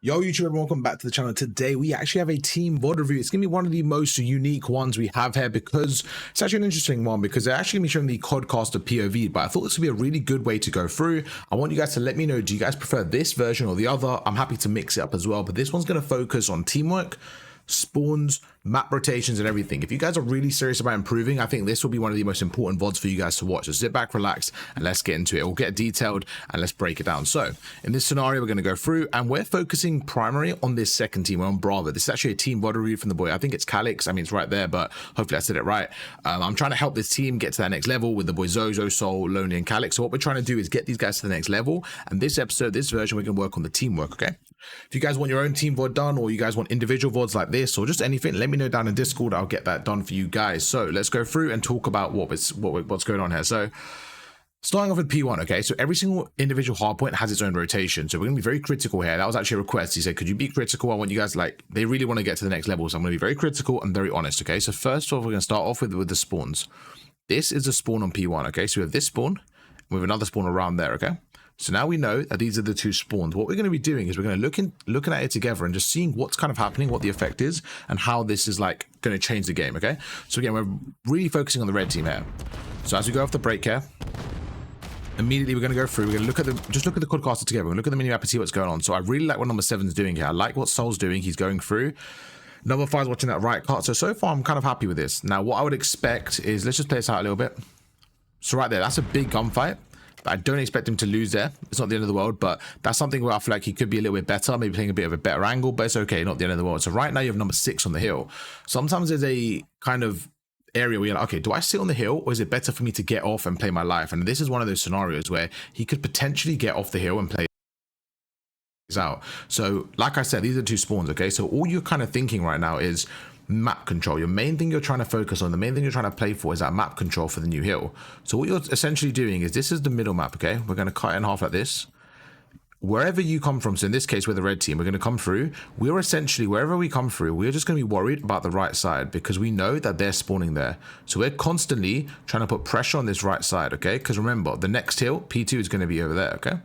Yo, YouTube, everyone, welcome back to the channel. Today, we actually have a team VOD review. It's going to be one of the most unique ones we have here because it's actually an interesting one because they're actually going to be showing the Codcaster POV, but I thought this would be a really good way to go through. I want you guys to let me know, do you guys prefer this version or the other? I'm happy to mix it up as well, but this one's going to focus on teamwork, spawns, map rotations, and everything. If you guys are really serious about improving, I think this will be one of the most important VODs for you guys to watch. So sit back, relax, and let's get into it. We'll get detailed and let's break it down. So in this scenario, we're going to go through and we're focusing primarily on this second team. We're on Bravo. This is actually a team VOD review from the boy. I think it's Calix. I mean, it's right there, but hopefully I said it right. I'm trying to help this team get to that next level with the boy Zozo, Sol, Lonely, and Calix. So what we're trying to do is get these guys to the next level. And this episode, this version, we're going to work on the teamwork, okay? If you guys want your own team VOD done, or you guys want individual VODs like this, or just anything, let me know down in Discord. I'll get that done for you guys. So let's go through and talk about what's going on here. So starting off with P1, okay? So every single individual hardpoint has its own rotation. So we're going to be very critical here. That was actually a request. He said, could you be critical? I want you guys, like, they really want to get to the next level. So I'm going to be very critical and very honest, okay? So first off, we're going to start off with the spawns. This is a spawn on P1, okay? So we have this spawn, with another spawn around there, okay? So now we know that these are the two spawns. What we're going to be doing is we're going to looking at it together and just seeing what's kind of happening, what the effect is, and how this is like going to change the game, okay? So again, we're really focusing on the red team here. So as we go off the break here, immediately we're going to go through, we're going to look at the Codcaster together. We're going to look at the minimap and see what's going on. So I really like what number 7's doing here. I like what Sol's doing. He's going through. Number 5's watching that right cart. So far I'm kind of happy with this. Now what I would expect is, let's just play this out a little bit. So right there, that's a big gunfight. I don't expect him to lose there. It's not the end of the world, but that's something where I feel like he could be a little bit better, maybe playing a bit of a better angle, but it's okay, not the end of the world. So right now you have number 6 on the hill. Sometimes there's a kind of area where you're like, okay, do I sit on the hill or is it better for me to get off and play my life? And this is one of those scenarios where he could potentially get off the hill and play out. So like I said, these are two spawns, okay? So all you're kind of thinking right now is map control. Your main thing you're trying to focus on, the main thing you're trying to play for is that map control for the new hill. So what you're essentially doing is, this is the middle map, okay? We're going to cut it in half like this. Wherever you come from, so in this case we're the red team, we're going to come through. We're essentially, wherever we come through, we're just going to be worried about the right side because we know that they're spawning there. So we're constantly trying to put pressure on this right side, okay? Because remember, the next hill, P2, is going to be over there, okay?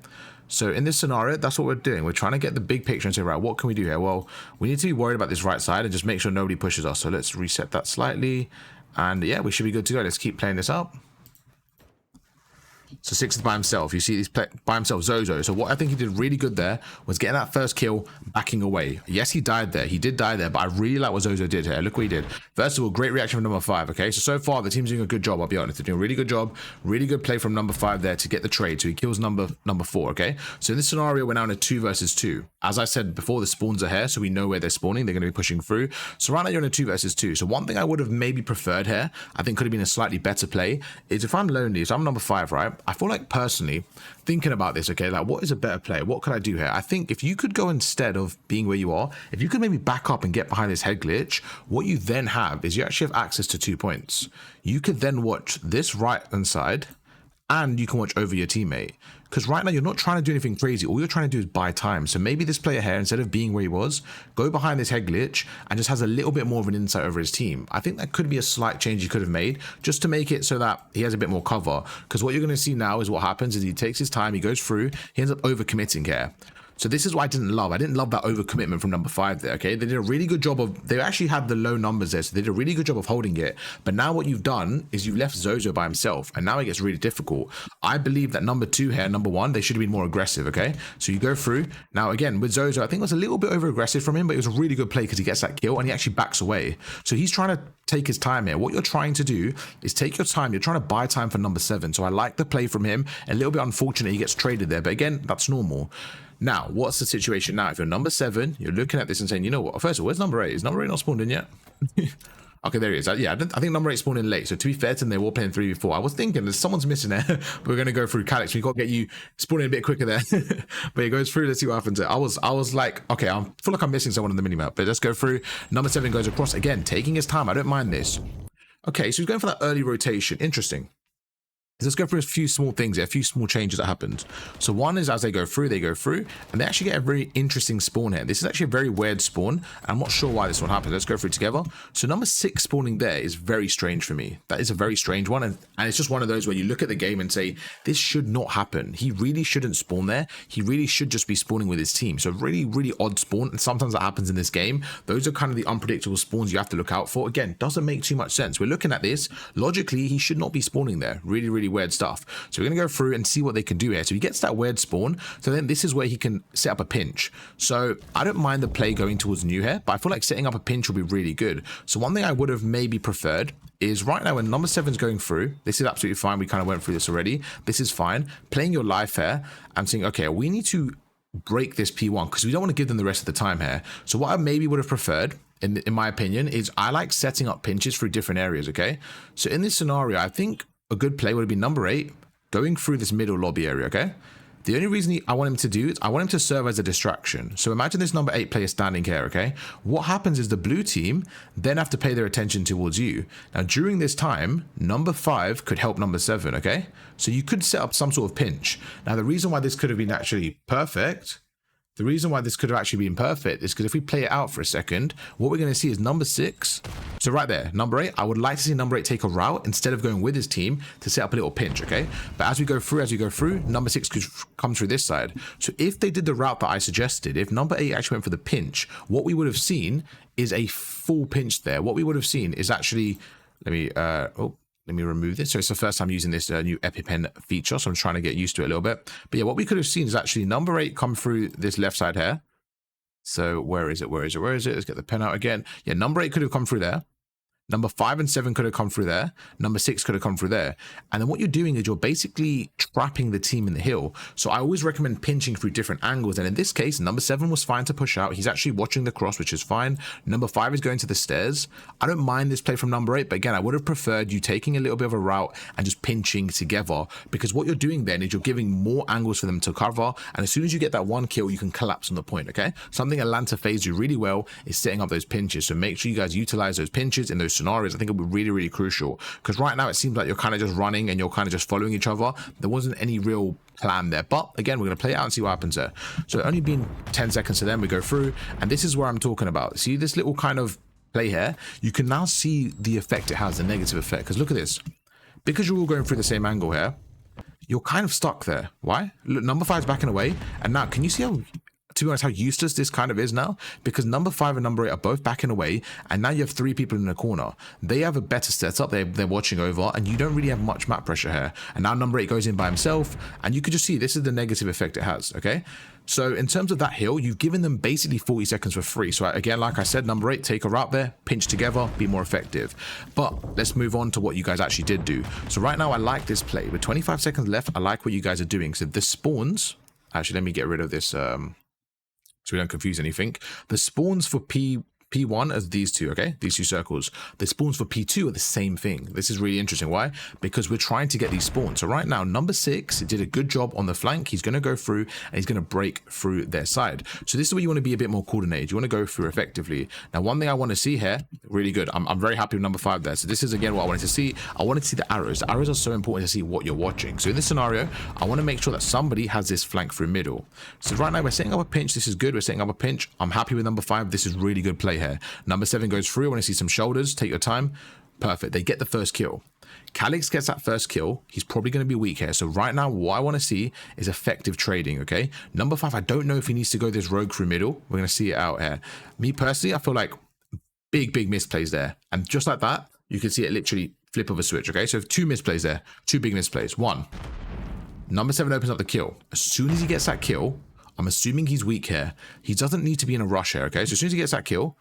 So in this scenario, that's what we're doing. We're trying to get the big picture and say, right, what can we do here? Well, we need to be worried about this right side and just make sure nobody pushes us. So let's reset that slightly. And yeah, we should be good to go. Let's keep playing this up. So 6 is by himself. You see, he's by himself, Zozo. So what I think he did really good there was getting that first kill, backing away. Yes, he died there. He did die there, but I really like what Zozo did here. Look what he did. First of all, great reaction from number 5, okay? So far, the team's doing a good job, I'll be honest. They're doing a really good job. Really good play from number 5 there to get the trade. So he kills number 4, okay? So in this scenario, we're now in a 2 versus 2. As I said before, the spawns are here, so we know where they're spawning. They're going to be pushing through. So right now, you're in a 2 versus 2. So one thing I would have maybe preferred here, I think could have been a slightly better play, is if I'm lonely, so I'm number 5, right? I feel like personally, thinking about this, okay, like what is a better play? What could I do here? I think if you could go, instead of being where you are, if you could maybe back up and get behind this head glitch, what you then have is you actually have access to 2 points. You could then watch this right hand side and you can watch over your teammate. Because right now you're not trying to do anything crazy. All you're trying to do is buy time. So maybe this player here, instead of being where he was, go behind this head glitch and just has a little bit more of an insight over his team. I think that could be a slight change he could have made just to make it so that he has a bit more cover. Because what you're going to see now is what happens is he takes his time, he goes through, he ends up overcommitting here. So this is what I didn't love. I didn't love that overcommitment from number 5 there, okay? They did a really good job of, they actually had the low numbers there, so they did a really good job of holding it. But now what you've done is you've left Zozo by himself, and now it gets really difficult. I believe that number 2 here, number 1, they should have been more aggressive, okay? So you go through. Now again, with Zozo, I think it was a little bit over-aggressive from him, but it was a really good play because he gets that kill, and he actually backs away. So he's trying to take his time here. What you're trying to do is take your time. You're trying to buy time for number 7. So I like the play from him. A little bit unfortunate he gets traded there, but again, that's normal. Now, what's the situation now? If you're number 7, you're looking at this and saying, you know what? First of all, where's number 8? Is number 8 not spawned in yet? Okay, there he is. Yeah, I think number 8 spawned in late. So to be fair to them, they were playing 3v4. I was thinking there's someone's missing there, but we're going to go through Calix. We've got to get you spawning a bit quicker there. But it goes through. Let's see what happens there. I was like, okay, I feel like I'm missing someone on the minimap, but let's go through. Number 7 goes across again, taking his time. I don't mind this. Okay, so he's going for that early rotation. Interesting. Let's go through a few small things, a few small changes that happened. So one is as they go through, and they actually get a very interesting spawn here. This is actually a very weird spawn. I'm not sure why this one happened. Let's go through it together. So number 6 spawning there is very strange for me. That is a very strange one. And it's just one of those where you look at the game and say, this should not happen. He really shouldn't spawn there. He really should just be spawning with his team. So really, really odd spawn. And sometimes that happens in this game. Those are kind of the unpredictable spawns you have to look out for. Again, doesn't make too much sense. We're looking at this. Logically, he should not be spawning there. Really, really weird stuff. So we're going to go through and see what they can do here. So he gets that weird spawn. So then this is where he can set up a pinch. So I don't mind the play going towards new here, but I feel like setting up a pinch will be really good. So one thing I would have maybe preferred is right now when number 7's going through, this is absolutely fine. We kind of went through this already. This is fine. Playing your life here, I'm saying, okay, we need to break this P1 because we don't want to give them the rest of the time here. So what I maybe would have preferred, in my opinion, is I like setting up pinches through different areas, okay? So in this scenario, I think a good play would have been number 8 going through this middle lobby area, okay? The only reason I want him to do it, I want him to serve as a distraction. So imagine this number 8 player standing here, okay? What happens is the blue team then have to pay their attention towards you. Now, during this time, number 5 could help number 7, okay? So you could set up some sort of pinch. Now, the reason why this could have been actually perfect, is because if we play it out for a second, what we're going to see is number 6. So right there, number 8, I would like to see number 8 take a route instead of going with his team to set up a little pinch, okay? But as we go through, number 6 could come through this side. So if they did the route that I suggested, if number 8 actually went for the pinch, what we would have seen is a full pinch there. What we would have seen is actually, let me remove this. So it's the first time using this new EpiPen feature, so I'm trying to get used to it a little bit. But yeah, what we could have seen is actually number 8 come through this left side here. So where is it? Let's get the pen out again. Yeah, number 8 could have come through there. Number 5 and 7 could have come through there. Number 6 could have come through there. And then what you're doing is you're basically trapping the team in the hill. So I always recommend pinching through different angles. And in this case, number 7 was fine to push out. He's actually watching the cross, which is fine. Number 5 is going to the stairs. I don't mind this play from number 8, but again, I would have preferred you taking a little bit of a route and just pinching together, because what you're doing then is you're giving more angles for them to cover. And as soon as you get that one kill, you can collapse on the point, okay? Something Atlanta phase you really well is setting up those pinches. So make sure you guys utilize those pinches in those scenarios. I think it'll be really, really crucial, because right now it seems like you're kind of just running and you're kind of just following each other. There wasn't any real plan there, but again, we're going to play it out and see what happens there. So only been 10 seconds to them, we go through, and this is where I'm talking about. See this little kind of play here? You can now see the effect it has, the negative effect, because look at this. Because you're all going through the same angle here, you're kind of stuck there. Why? Look, number 5's backing away, and now can you see how, to be honest, how useless this kind of is now? Because number 5 and number 8 are both backing away, and now you have 3 people in the corner. They have a better setup, they're watching over, and you don't really have much map pressure here. And now number 8 goes in by himself, and you can just see this is the negative effect it has, okay? So in terms of that hill, you've given them basically 40 seconds for free. So again, like I said, number 8, take a route there, pinch together, be more effective. But let's move on to what you guys actually did do. So right now, I like this play. With 25 seconds left, I like what you guys are doing. So the spawns, actually, let me get rid of this, so we don't confuse anything. The spawns for P1 as these two, okay? These two circles. The spawns for P2 are the same thing. This is really interesting. Why? Because we're trying to get these spawns. So right now, number 6 did a good job on the flank. He's going to go through and he's going to break through their side. So this is where you want to be a bit more coordinated. You want to go through effectively. Now, one thing I want to see here, really good. I'm very happy with number 5 there. So this is, again, what I wanted to see. I wanted to see the arrows. The arrows are so important to see what you're watching. So in this scenario, I want to make sure that somebody has this flank through middle. So right now, we're setting up a pinch. This is good. We're setting up a pinch. I'm happy with number 5. This is really good play here. Number 7 goes through. I want to see some shoulders. Take your time. Perfect. They get the first kill. Calix gets that first kill. He's probably going to be weak here. So right now, what I want to see is effective trading, okay? Number 5, I don't know if he needs to go this rogue through middle. We're going to see it out here. Me personally, I feel like big misplays there. And just like that, you can see it literally flip of a switch, okay? So 2 misplays there. 2 big misplays. 1, number 7 opens up the kill. As soon as he gets that kill, I'm assuming he's weak here. He doesn't need to be in a rush here, okay? So as soon as he gets that kill,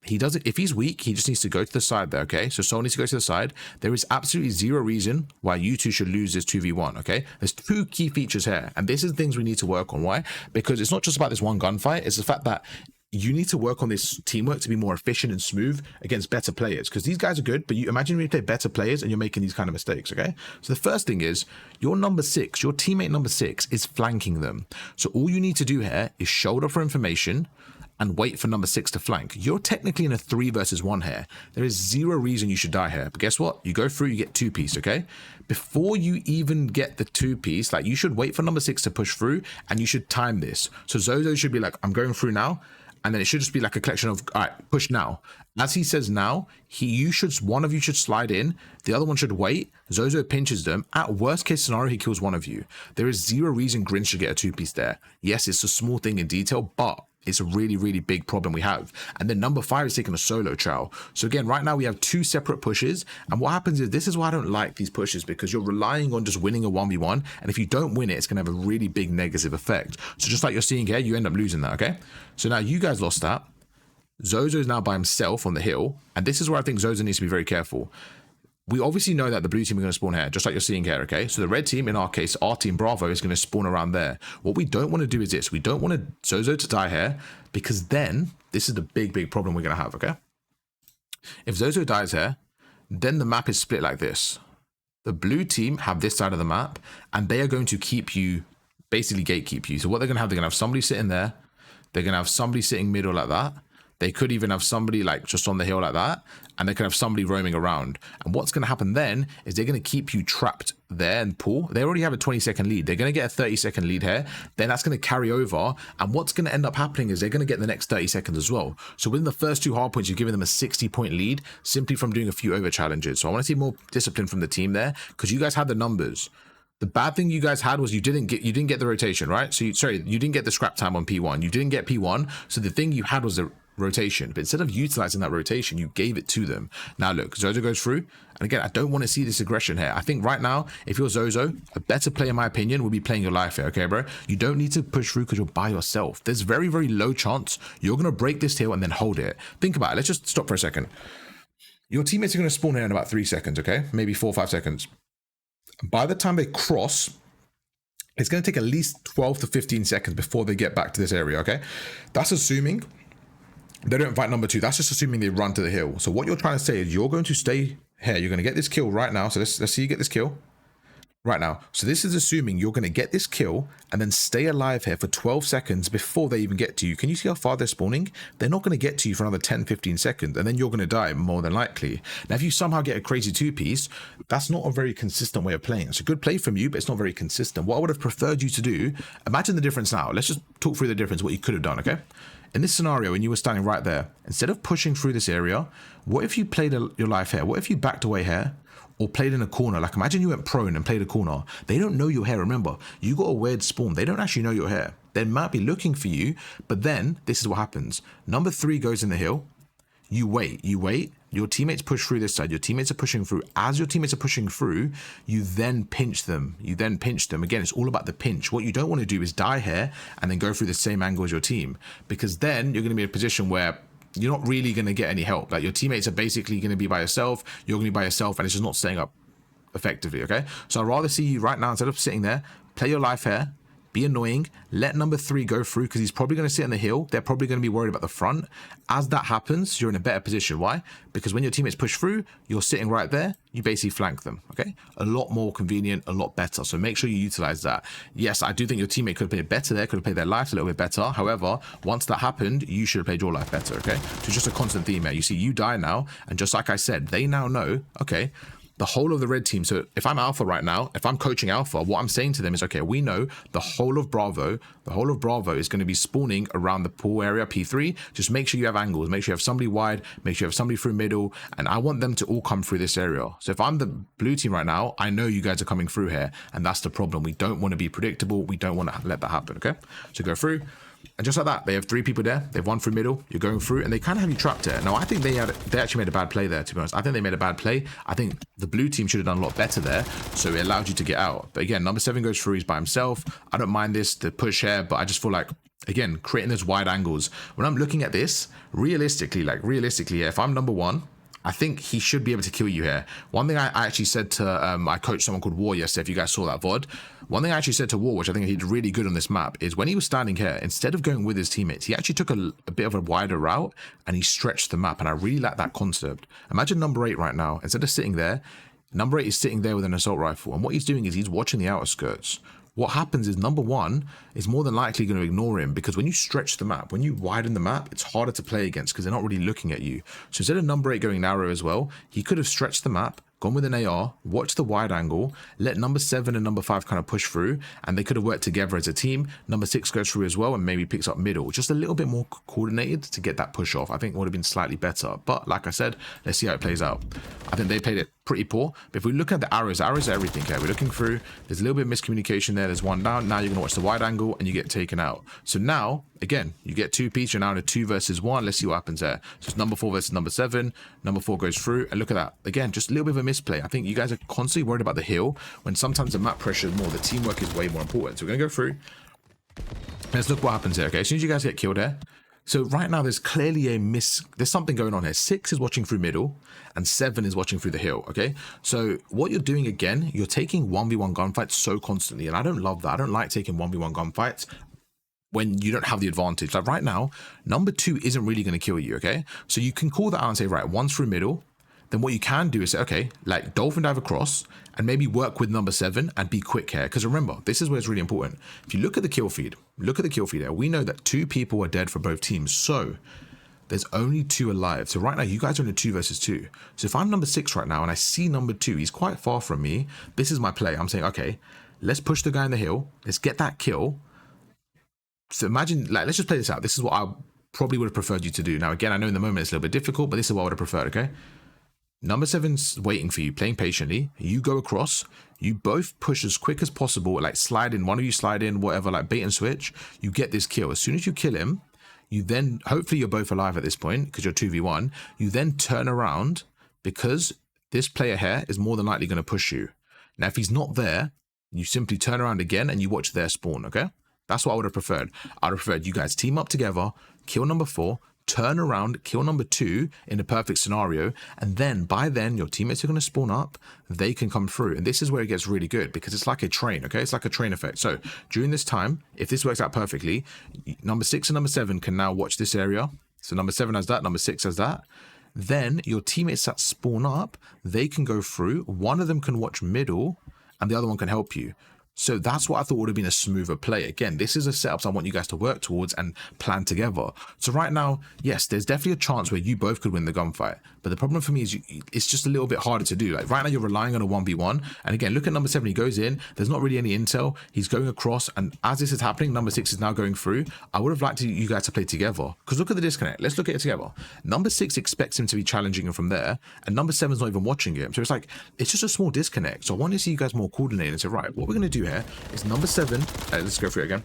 he doesn't, if he's weak, he just needs to go to the side there, okay? So Soul needs to go to the side. There is absolutely zero reason why you two should lose this 2v1, okay? There's 2 key features here, and this is things we need to work on. Why? Because it's not just about this one gunfight, it's the fact that you need to work on this teamwork to be more efficient and smooth against better players, because these guys are good, but you imagine when you play better players and you're making these kind of mistakes, okay? So the first thing is, your number 6, your teammate number 6 is flanking them. So all you need to do here is shoulder for information, and wait for number 6 to flank, you're technically in a 3 versus 1 here. There is zero reason you should die here. But guess what? You go through, you get 2-piece, okay? Before you even get the 2-piece, like, you should wait for number 6 to push through, and you should time this. So Zozo should be like, I'm going through now, and then it should just be like a collection of, all right, push now. As he says now, one of you should slide in, the other one should wait, Zozo pinches them. At worst case scenario, he kills one of you. There is zero reason Grin should get a 2-piece there. Yes, it's a small thing in detail, but it's a really, really big problem we have. And then number 5 is taking a solo chow. So again, right now we have 2 separate pushes. And what happens is, this is why I don't like these pushes, because you're relying on just winning a 1v1. And if you don't win it, it's going to have a really big negative effect. So just like you're seeing here, you end up losing that, okay? So now you guys lost that. Zozo is now by himself on the hill. And this is where I think Zozo needs to be very careful. We obviously know that the blue team are going to spawn here, just like you're seeing here, okay? So the red team, in our case, our team Bravo, is going to spawn around there. What we don't want to do is this. We don't want Zozo to die here, because then this is the big, big problem we're going to have, okay? If Zozo dies here, then the map is split like this. The blue team have this side of the map, and they are going to keep you, basically gatekeep you. So what they're going to have somebody sitting there. They're going to have somebody sitting middle like that. They could even have somebody like just on the hill like that, and they could have somebody roaming around. And what's going to happen then is they're going to keep you trapped there and pull. They already have a 20-second lead. They're going to get a 30-second lead here. Then that's going to carry over. And what's going to end up happening is they're going to get the next 30 seconds as well. So within the first 2 hard points, you've given them a 60-point lead simply from doing a few over challenges. So I want to see more discipline from the team there, because you guys had the numbers. The bad thing you guys had was you didn't get the rotation, right? So you didn't get the scrap time on P1. You didn't get P1. So the thing you had was the rotation, but instead of utilizing that rotation, you gave it to them. Now look, Zozo goes through, and again, I don't want to see this aggression here. I think right now, if you're Zozo, a better play in my opinion would be playing your life here, okay bro? You don't need to push through because you're by yourself. There's very, very low chance you're going to break this hill and then hold it. Think about it. Let's just stop for a second. Your teammates are going to spawn here in about 3 seconds, okay? Maybe 4 or 5 seconds. By the time they cross, it's going to take at least 12 to 15 seconds before they get back to this area, okay? That's assuming they don't fight number 2. That's just assuming they run to the hill. So what you're trying to say is you're going to stay here. You're going to get this kill right now. So let's see you get this kill right now. So this is assuming you're going to get this kill and then stay alive here for 12 seconds before they even get to you. Can you see how far they're spawning? They're not going to get to you for another 10, 15 seconds, and then you're going to die more than likely. Now, if you somehow get a crazy 2-piece, that's not a very consistent way of playing. It's a good play from you, but it's not very consistent. What I would have preferred you to do, imagine the difference now. Let's just talk through the difference, what you could have done, okay? In this scenario, when you were standing right there, instead of pushing through this area, what if you played your life here? What if you backed away here or played in a corner? Like, imagine you went prone and played a corner. They don't know you're here. Remember, you got a weird spawn. They don't actually know you're here. They might be looking for you, but then this is what happens. Number 3 goes in the hill. You wait. Your teammates push through this side. Your teammates are pushing through. As your teammates are pushing through, you then pinch them. Again, it's all about the pinch. What you don't want to do is die here and then go through the same angle as your team, because then you're going to be in a position where you're not really going to get any help. Like, your teammates are basically going to be by yourself. You're going to be by yourself, and it's just not staying up effectively, okay? So I'd rather see you right now, instead of sitting there, play your life here. Be annoying, let number 3 go through, because he's probably going to sit on the hill. They're probably going to be worried about the front. As that happens, you're in a better position. Why? Because when your teammates push through, you're sitting right there, you basically flank them, okay? A lot more convenient, a lot better. So make sure you utilize that. Yes, I do think your teammate could have played better there, could have played their life a little bit better. However, once that happened, you should have played your life better, okay? So it's just a constant theme here. You see, you die now, and just like I said, they now know, okay, the whole of the red team. So if I'm Alpha right now, if I'm coaching Alpha, what I'm saying to them is, okay, we know the whole of Bravo is going to be spawning around the pool area, P3. Just make sure you have angles, make sure you have somebody wide, make sure you have somebody through middle, and I want them to all come through this area. So if I'm the blue team right now, I know you guys are coming through here, and that's the problem. We don't want to be predictable. We don't want to let that happen, okay? So go through. And just like that, they have 3 people there. They've 1 through middle. You're going through, and they kind of have you trapped there. Now, I think they actually made a bad play there, to be honest. I think they made a bad play. I think the blue team should have done a lot better there, so it allowed you to get out. But again, number 7 goes through. He's by himself. I don't mind this, the push here, but I just feel like, again, creating those wide angles. When I'm looking at this, realistically, if I'm number 1, I think he should be able to kill you here. One thing I actually said to, I coached someone called War yesterday, if you guys saw that VOD. One thing I actually said to War, which I think he did really good on this map, is when he was standing here, instead of going with his teammates, he actually took a bit of a wider route and he stretched the map. And I really like that concept. Imagine number 8 right now, instead of sitting there, number 8 is sitting there with an assault rifle. And what he's doing is he's watching the outer skirts. what happens is number one is more than likely going to ignore him, because when you stretch the map, when you widen the map, it's harder to play against because they're not really looking at you. So instead of number 8 going narrow as well, he could have stretched the map, gone with an AR, watched the wide angle, let number 7 and number 5 kind of push through, and they could have worked together as a team. Number 6 goes through as well and maybe picks up middle, just a little bit more coordinated to get that push off. I think it would have been slightly better, but like I said, let's see how it plays out. I think they played it pretty poor, but if we look at the arrows are everything. Okay, we're looking through, there's a little bit of miscommunication there, there's one down, now you're gonna watch the wide angle and you get taken out. So now again, you get 2 piece, you're now in a 2 versus 1. Let's see what happens there. So it's number 4 versus number 7. Number 4 goes through, and look at that. Again, just a little bit of a misplay. I think you guys are constantly worried about the heal when sometimes the map pressure is more, the teamwork is way more important. So we're gonna go through. Let's look what happens here. Okay, as soon as you guys get killed here, so right now there's clearly there's something going on here. 6 is watching through middle and 7 is watching through the hill. Okay, so what you're doing again, you're taking 1v1 gunfights so constantly, and I don't love that. I don't like taking 1v1 gunfights when you don't have the advantage. Like right now, number 2 isn't really going to kill you. Okay, so you can call that out and say, right, 1's through middle. Then what you can do is say, okay, like dolphin dive across and maybe work with number 7 and be quick here. Because remember, this is where it's really important. If you look at the kill feed, here, we know that 2 people are dead for both teams. So there's only 2 alive. So right now, you guys are in a 2 versus 2. So if I'm number 6 right now and I see number 2, he's quite far from me. This is my play. I'm saying, okay, let's push the guy in the hill. Let's get that kill. So imagine, like, let's just play this out. This is what I probably would have preferred you to do. Now, again, I know in the moment it's a little bit difficult, but this is what I would have preferred, okay? Number 7's waiting for you, playing patiently. You go across. You both push as quick as possible, like slide in. One of you slide in, whatever, like bait and switch. You get this kill. As soon as you kill him, you then, hopefully you're both alive at this point because you're 2v1. You then turn around because this player here is more than likely going to push you. Now, if he's not there, you simply turn around again and you watch their spawn, okay? That's what I would have preferred. I would have preferred you guys team up together, kill number 4, turn around, kill number 2 in a perfect scenario, and then by then your teammates are going to spawn up, they can come through. And this is where it gets really good because it's like a train, okay? It's like a train effect. So during this time, if this works out perfectly, number 6 and number 7 can now watch this area. So number 7 has that, number 6 has that. Then your teammates that spawn up, they can go through, one of them can watch middle and the other one can help you. So that's what I thought would have been a smoother play. Again, this is a setup I want you guys to work towards and plan together. So right now, yes, there's definitely a chance where you both could win the gunfight. But the problem for me is it's just a little bit harder to do. Like right now, you're relying on a 1v1. And again, look at number 7. He goes in. There's not really any intel. He's going across. And as this is happening, number 6 is now going through. I would have liked you guys to play together. Because look at the disconnect. Let's look at it together. Number 6 expects him to be challenging him from there. And number 7's not even watching him. So it's like, it's just a small disconnect. So I want to see you guys more coordinated and say, right, what we're going to do here is number 7. Let's go through it again.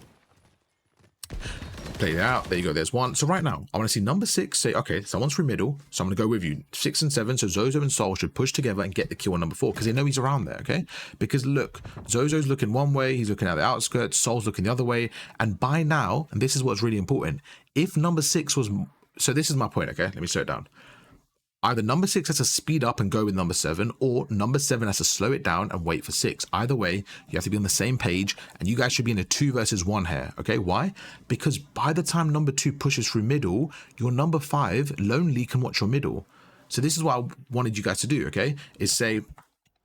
Play it out. There you go. There's one. So right now, I want to see number 6 say, okay, someone's through middle. So I'm going to go with you. 6 and 7. So Zozo and Sol should push together and get the kill on number 4 because they know he's around there. Okay. Because look, Zozo's looking one way. He's looking at the outskirts. Sol's looking the other way. And by now, and this is what's really important, if number 6 was, so this is my point. Okay. Let me slow it down. Either number 6 has to speed up and go with number 7, or number 7 has to slow it down and wait for 6. Either way, you have to be on the same page, and you guys should be in a 2 versus 1 here. Okay, why? Because by the time number 2 pushes through middle, your number 5 lonely can watch your middle. So this is what I wanted you guys to do, okay? Is say, in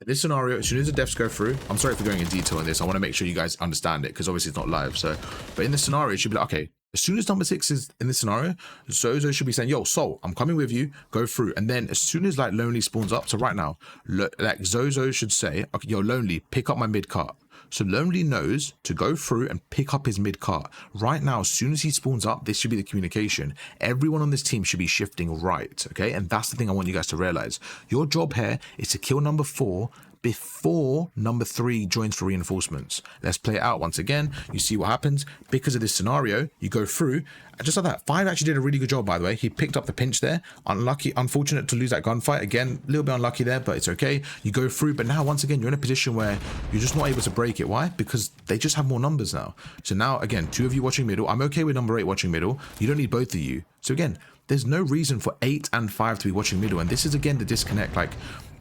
this scenario, as soon as the deaths go through, I'm sorry for going in detail on this. I want to make sure you guys understand it, because obviously it's not live. So, but in this scenario, it should be like, okay, as soon as number 6 is in this scenario, Zozo should be saying, yo, Sol, I'm coming with you, go through. And then as soon as like Lonely spawns up, so right now, like Zozo should say, okay, yo, Lonely, pick up my mid cart. So Lonely knows to go through and pick up his mid cart. Right now, as soon as he spawns up, this should be the communication. Everyone on this team should be shifting right, okay? And that's the thing I want you guys to realize. Your job here is to kill number 4 before number 3 joins for reinforcements. Let's play it out once again. You see what happens. Because of this scenario, you go through. Just like that. 5 actually did a really good job, by the way. He picked up the pinch there. Unlucky, unfortunate to lose that gunfight. Again, a little bit unlucky there, but it's okay. You go through, but now once again, you're in a position where you're just not able to break it. Why? Because they just have more numbers now. So now, again, 2 of you watching middle. I'm okay with number 8 watching middle. You don't need both of you. So again, there's no reason for 8 and 5 to be watching middle. And this is, again, the disconnect. Like,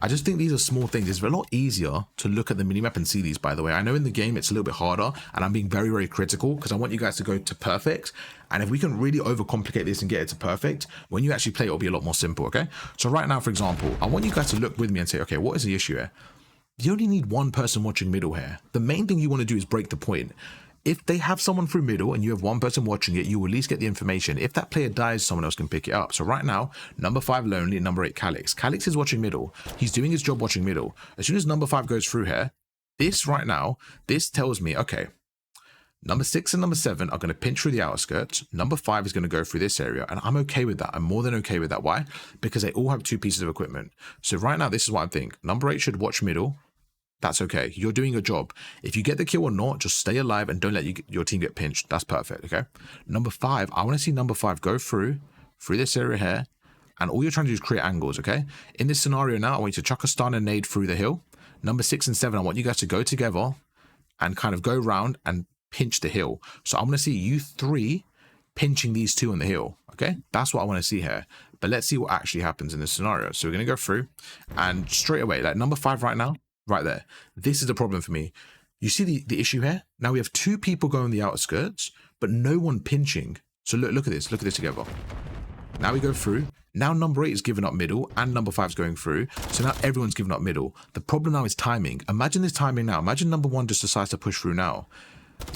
I just think these are small things. It's a lot easier to look at the minimap and see these, by the way. I know in the game it's a little bit harder, and I'm being very, very critical because I want you guys to go to perfect. And if we can really overcomplicate this and get it to perfect, when you actually play, it'll be a lot more simple, okay? So right now, for example, I want you guys to look with me and say, okay, what is the issue here? you only need one person watching middle here. The main thing you want to do is break the point. If they have someone through middle and you have one person watching it, you will at least get the information. If that player dies, someone else can pick it up. So right now, number 5 Lonely and number 8 Calix. Calix is watching middle. He's doing his job watching middle. As soon as number 5 goes through here, this right now, this tells me, okay, number 6 and number 7 are going to pinch through the outskirts. Number 5 is going to go through this area. And I'm okay with that. I'm more than okay with that. Why? Because they all have 2 pieces of equipment. So right now, this is what I think. Number 8 should watch middle. That's okay. You're doing your job. If you get the kill or not, just stay alive and don't let your team get pinched. That's perfect, okay? Number 5, I want to see number 5 go through this area here. And all you're trying to do is create angles, okay? In this scenario now, I want you to chuck a stun and nade through the hill. Number 6 and 7, I want you guys to go together and kind of go around and pinch the hill. So I want to see you 3 pinching these 2 on the hill, okay? That's what I want to see here. But let's see what actually happens in this scenario. So we're going to go through and straight away, like number 5 right now, right there. This is the problem for me. You see the issue here? Now we have 2 people going on the outskirts, but no one pinching. So look at this. Look at this together. Now we go through. Now number 8 is giving up middle and number 5 is going through. So now everyone's giving up middle. The problem now is timing. Imagine this timing now. Imagine number 1 just decides to push through now.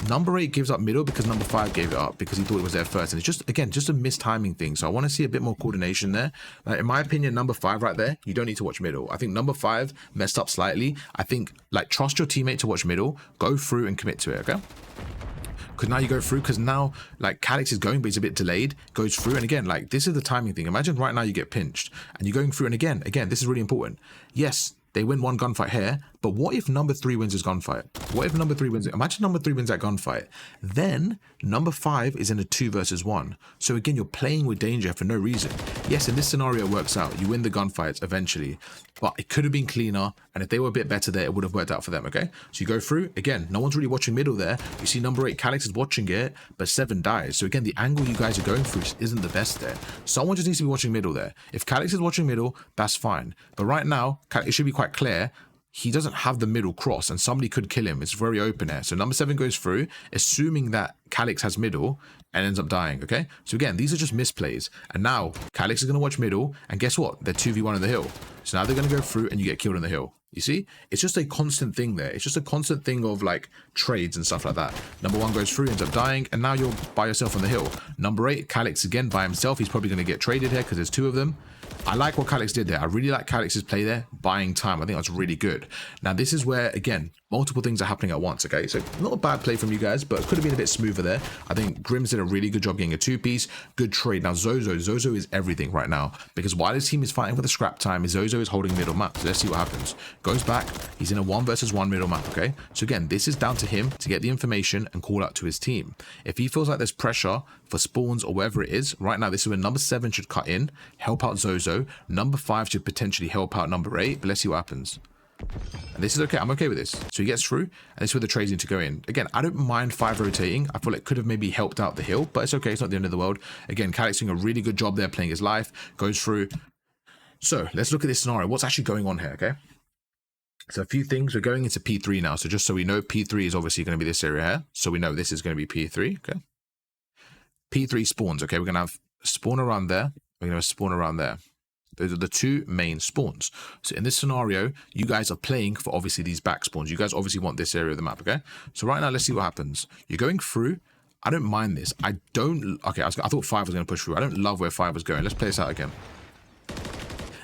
Number 8 gives up middle because number 5 gave it up because he thought it was there first. And it's just, again, just a mistiming thing. So I want to see a bit more coordination there. In my opinion, number 5 right there, you don't need to watch middle. I think number 5 messed up slightly. I think, like, trust your teammate to watch middle, go through and commit to it, okay? Because now you go through, because now, like, Calix is going, but he's a bit delayed, goes through. And again, like, this is the timing thing. Imagine right now you get pinched and you're going through. And again, this is really important. Yes, they win one gunfight here, but what if number 3 wins his gunfight? What if number 3 wins it? Imagine number 3 wins that gunfight. Then number 5 is in a 2 versus 1. So again, you're playing with danger for no reason. Yes, in this scenario, it works out. You win the gunfights eventually, but it could have been cleaner. And if they were a bit better there, it would have worked out for them, okay? So you go through, again, no one's really watching middle there. You see number 8, Calix is watching it, but 7 dies. So again, the angle you guys are going through just isn't the best there. Someone just needs to be watching middle there. If Calix is watching middle, that's fine. But right now, it should be quite clear. He doesn't have the middle cross and somebody could kill him. It's very open here. So number 7 goes through, assuming that Calix has middle and ends up dying, okay? So again, these are just misplays. And now Calix is going to watch middle and guess what? They're 2v1 on the hill. So now they're going to go through and you get killed on the hill. You see? It's just a constant thing there. It's just a constant thing of like trades and stuff like that. Number 1 goes through, ends up dying, and now you're by yourself on the hill. Number 8, Calix again by himself. He's probably going to get traded here because there's 2 of them. I like what Calix did there. I really like Calix's play there, buying time. I think that's really good. Now, this is where, again, multiple things are happening at once, okay? So, not a bad play from you guys, but it could have been a bit smoother there. I think Grims did a really good job getting a 2-piece. Good trade. Now, Zozo is everything right now, because while his team is fighting for the scrap time, Zozo is holding middle map. So, let's see what happens. Goes back. He's in a 1 versus 1 middle map, okay? So, again, this is down to him to get the information and call out to his team. If he feels like there's pressure for spawns or wherever it is, right now, this is when number 7 should cut in, help out Zozo. Number 5 should potentially help out number 8, but let's see what happens. And this is okay. I'm okay with this. So he gets through, and this is where the trades need to go in. Again, I don't mind 5 rotating. I feel like it could have maybe helped out the hill, but it's okay. It's not the end of the world. Again, Calix doing a really good job there, playing his life, goes through. So let's look at this scenario. What's actually going on here, okay? So a few things. We're going into P3 now. So just so we know, P3 is obviously going to be this area here. So we know this is going to be P3, okay? P3 spawns, okay? We're going to have spawn around there. We're going to spawn around there. Those are the 2 main spawns. So in this scenario, you guys are playing for obviously these back spawns. You guys obviously want this area of the map, okay? So right now, let's see what happens. You're going through. I don't mind this. I don't... Okay, I thought 5 was going to push through. I don't love where 5 was going. Let's play this out again.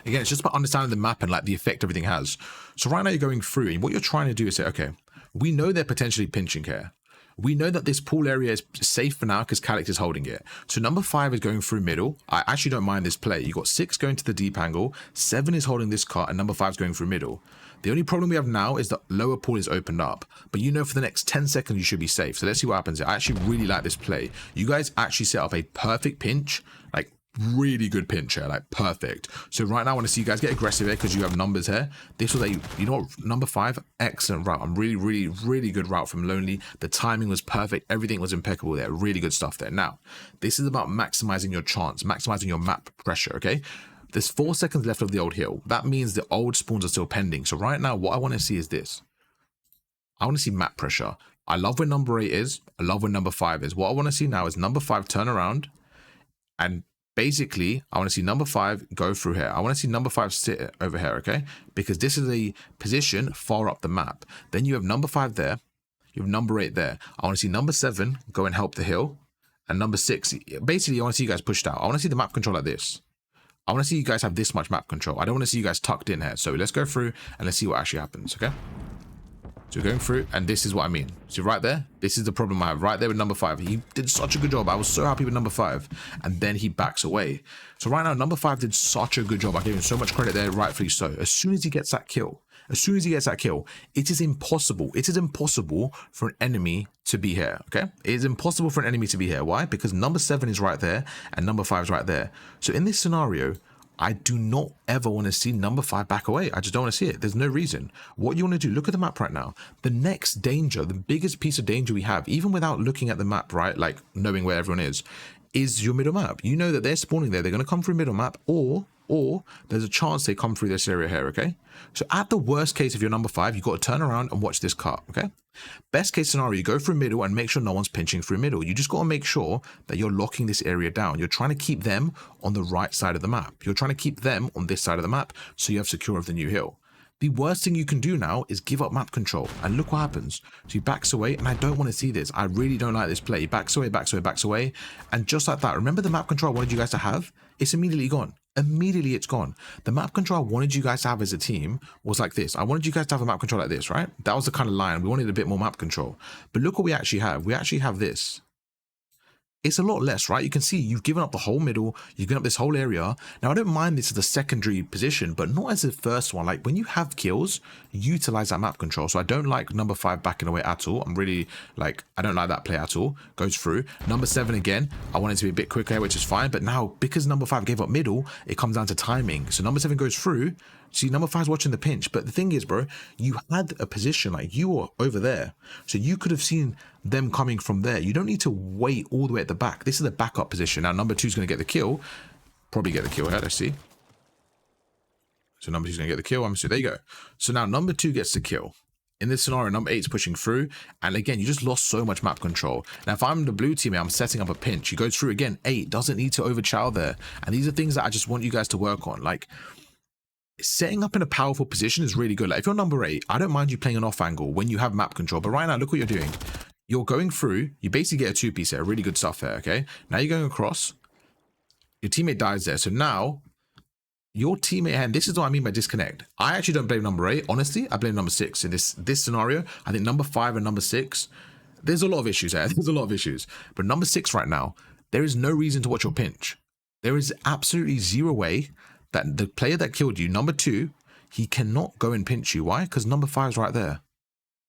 Again, it's just about understanding the map and like the effect everything has. So right now, you're going through, and what you're trying to do is say, okay, we know they're potentially pinching here. We know that this pool area is safe for now because Calix is holding it. So number 5 is going through middle. I actually don't mind this play. You got 6 going to the deep angle, 7 is holding this cut, and number 5 is going through middle. The only problem we have now is that lower pool is opened up, but you know for the next 10 seconds you should be safe. So let's see what happens here. I actually really like this play. You guys actually set up a perfect pinch, like really good pinch here, like perfect. So right now I want to see you guys get aggressive here because you have numbers here. This was a, you know, number 5, excellent route. I'm really good route from Lonely. The timing was perfect. Everything was impeccable there. Really good stuff there. Now, this is about maximizing your chance, maximizing your map pressure, okay? There's 4 seconds left of the old hill. That means the old spawns are still pending. So right now, what I want to see is this. I want to see map pressure. I love where number 8 is. I love where number 5 is. What I want to see now is number 5 turn around and basically, I want to see number 5 go through here. I want to see number 5 sit over here, okay? Because this is a position far up the map. Then you have number 5 there. You have number 8 there. I want to see number 7 go and help the hill. And number 6, basically, I want to see you guys pushed out. I want to see the map control like this. I want to see you guys have this much map control. I don't want to see you guys tucked in here. So let's go through and let's see what actually happens, okay? So we're going through, and this is what I mean. So right there, this is the problem I have right there with number 5. He did such a good job. I was so happy with number 5, and then he backs away. So right now, number 5 did such a good job. I gave him so much credit there, rightfully so. As soon as he gets that kill, it is impossible. It is impossible for an enemy to be here, okay? It is impossible for an enemy to be here. Why? Because number 7 is right there, and number 5 is right there. So in this scenario, I do not ever want to see number 5 back away. I just don't want to see it. There's no reason. What you want to do, look at the map right now. The next danger, the biggest piece of danger we have, even without looking at the map, right, like knowing where everyone is your middle map. You know that they're spawning there. They're going to come through middle map, or there's a chance they come through this area here, okay? So at the worst case, if you're number 5, you've got to turn around and watch this cut, okay? Best case scenario, you go through middle and make sure no one's pinching through middle. You just got to make sure that you're locking this area down. You're trying to keep them on the right side of the map. You're trying to keep them on this side of the map so you have secure of the new hill. The worst thing you can do now is give up map control, and look what happens. So he backs away, and I don't want to see this. I really don't like this play. He backs away, and just like that, remember the map control I wanted you guys to have? It's immediately gone. Immediately it's gone. The map control I wanted you guys to have as a team was like this. I wanted you guys to have a map control like this, right? That was the kind of line. We wanted a bit more map control. But look what we actually have. We actually have this. It's a lot less, right? You can see you've given up the whole middle, you've given up this whole area. Now, I don't mind this as a secondary position, but not as the first one. Like when you have kills, utilize that map control. So I don't like number 5 backing away at all. I'm really like, I don't like that play at all. Goes through. Number 7 again, I want it to be a bit quicker, which is fine. But now, because number 5 gave up middle, it comes down to timing. So number 7 goes through. See, number 5's watching the pinch. But the thing is, bro, you had a position, like you were over there. So you could have seen them coming from there. You don't need to wait all the way at the back. This is a backup position. Now, number 2's going to get the kill. Probably get the kill here. Let's see. So number 2's going to get the kill. I'm sorry. There you go. So now number 2 gets the kill. In this scenario, number 8's pushing through. And again, you just lost so much map control. Now, if I'm the blue teammate, I'm setting up a pinch. He goes through again. 8 doesn't need to overchow there. And these are things that I just want you guys to work on. Like, setting up in a powerful position is really good. Like if you're number 8, I don't mind you playing an off angle when you have map control. But right now, look what you're doing. You're going through. You basically get a 2-piece here. Really good stuff here, okay? Now you're going across. Your teammate dies there. So now, your teammate, and this is what I mean by disconnect. I actually don't blame number 8. Honestly, I blame number 6 in this scenario. I think number 5 and number 6, there's a lot of issues there. There's a lot of issues. But number 6 right now, there is no reason to watch your pinch. There is absolutely zero way that the player that killed you, number 2, he cannot go and pinch you. Why? Because number 5 is right there.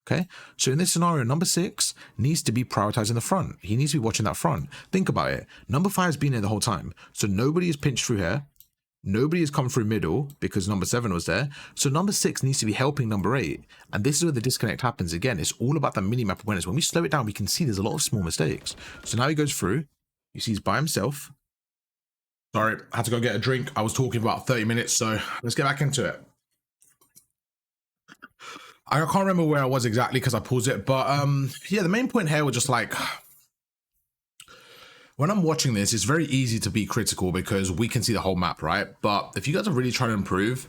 Okay, so in this scenario, number 6 needs to be prioritizing the front. He needs to be watching that front. Think about it. Number 5 has been there the whole time. So nobody has pinched through here. Nobody has come through middle because number 7 was there. So number 6 needs to be helping number 8. And this is where the disconnect happens again. It's all about the mini-map awareness. When we slow it down, we can see there's a lot of small mistakes. So now he goes through. You see he's by himself. Sorry, I had to go get a drink. I was talking for about 30 minutes, so let's get back into it. I can't remember where I was exactly because I paused it, but yeah, the main point here was just like, when I'm watching this, it's very easy to be critical because we can see the whole map, right? But if you guys are really trying to improve,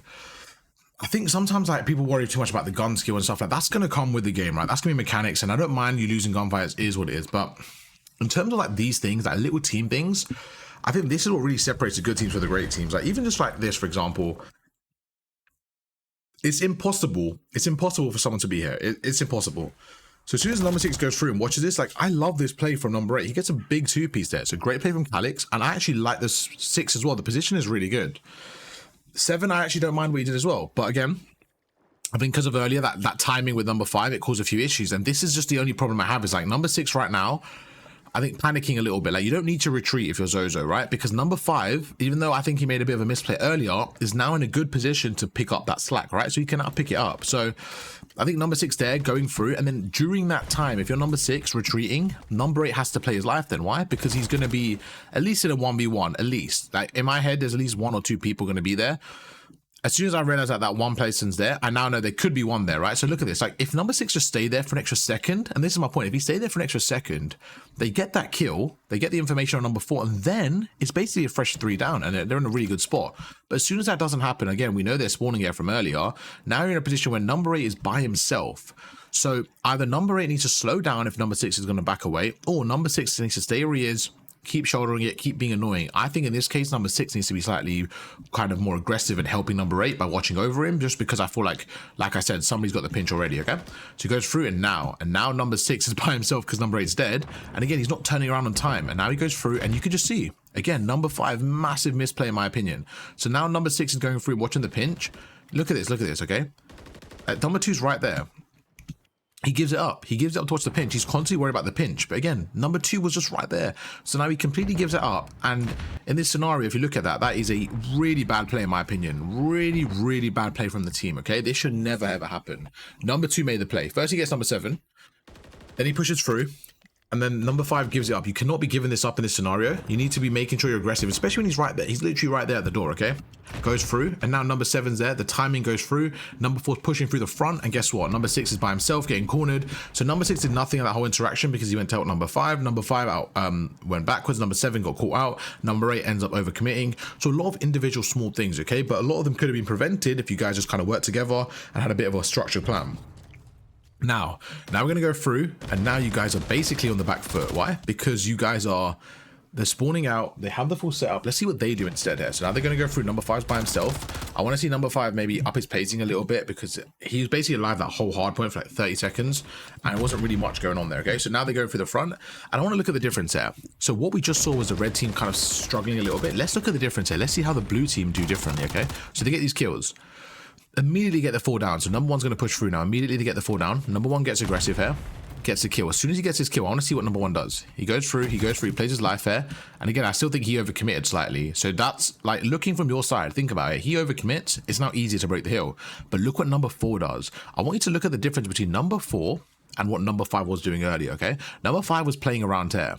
I think sometimes like people worry too much about the gun skill and stuff like that's going to come with the game, right? That's going to be mechanics, and I don't mind you losing gunfights, is what it is. But in terms of like these things, like little team things, I think this is what really separates the good teams from the great teams. Like even just like this, for example, it's impossible. It's impossible for someone to be here. It's impossible. So as soon as number 6 goes through and watches this, like I love this play from number 8. He gets a big 2-piece there. It's a great play from Calix, and I actually like this 6 as well. The position is really good. 7, I actually don't mind what he did as well. But again, I think because of earlier that timing with number 5, it caused a few issues. And this is just the only problem I have is like number 6 right now, I think panicking a little bit. Like you don't need to retreat if you're Zozo, right? Because number 5, even though I think he made a bit of a misplay earlier, is now in a good position to pick up that slack, right? So he can now pick it up. So I think number 6 there going through, and then during that time, if you're number 6 retreating, number 8 has to play his life then. Why? Because he's going to be at least in a 1v1, at least. Like in my head, there's at least 1 or 2 people going to be there. as soon as I realized that that one person's there, I now know there could be one there, right? So look at this. Like, if number 6 just stay there for an extra second, and this is my point, if he stay there for an extra second, they get that kill, they get the information on number 4, and then it's basically a fresh 3 down, and they're in a really good spot. But as soon as that doesn't happen, again, we know they're spawning here from earlier. Now you're in a position where number 8 is by himself. So either number 8 needs to slow down if number 6 is going to back away, or number 6 needs to stay where he is, keep shouldering it, keep being annoying. I think in this case, number 6 needs to be slightly kind of more aggressive and helping number 8 by watching over him, just because I feel like I said, somebody's got the pinch already, okay? So he goes through and now number 6 is by himself because number 8's dead. And again, he's not turning around on time. And now he goes through and you can just see, again, number 5, massive misplay in my opinion. So now number 6 is going through, watching the pinch. Look at this, okay? Number 2's right there. He gives it up. He gives it up towards the pinch. He's constantly worried about the pinch. But again, number 2 was just right there. So now he completely gives it up. And in this scenario, if you look at that, that is a really bad play in my opinion. Really, really bad play from the team, okay? This should never, ever happen. Number 2 made the play. First he gets number 7. Then he pushes through. And then number 5 gives it up. You cannot be giving this up in this scenario. You need to be making sure you're aggressive, especially when he's right there. He's literally right there at the door, okay? Goes through, and now number 7's there. The timing goes through. Number 4's pushing through the front, and guess what? Number 6 is by himself, getting cornered. So number 6 did nothing in that whole interaction because he went to help number 5. Number 5 out, went backwards. Number 7 got caught out. Number 8 ends up overcommitting. So a lot of individual small things, okay? But a lot of them could have been prevented if you guys just kind of worked together and had a bit of a structured plan. Now we're going to go through, and now you guys are basically on the back foot. Why? Because you guys they're spawning out, they have the full setup. Let's see what they do instead here. So now they're going to go through. Number 5's by himself. I want to see number 5 maybe up his pacing a little bit because he was basically alive that whole hard point for like 30 seconds and it wasn't really much going on there, okay? So now they're going through the front, and I want to look at the difference here. So what we just saw was the red team kind of struggling a little bit. Let's look at the difference here. Let's see how the blue team do differently, okay? So they get these kills. Immediately get the 4 down. So number 1's going to push through now. Immediately they get the 4 down. Number 1 gets aggressive here. Gets the kill. As soon as he gets his kill, I want to see what number 1 does. He goes through, he plays his life here. And again, I still think he overcommitted slightly. So that's like looking from your side. Think about it. He overcommits. It's now easier to break the hill. But look what number 4 does. I want you to look at the difference between number 4 and what number 5 was doing earlier, okay? Number 5 was playing around here.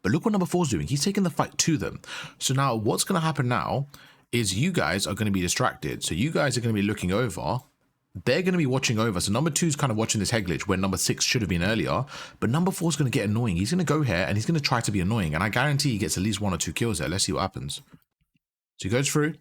But look what number 4's doing. He's taking the fight to them. So now what's going to happen now is you guys are going to be distracted. So you guys are going to be looking over. They're going to be watching over. So number 2's kind of watching this head glitch where number 6 should have been earlier. But number 4's going to get annoying. He's going to go here and he's going to try to be annoying. And I guarantee he gets at least 1 or 2 kills there. Let's see what happens. So he goes through.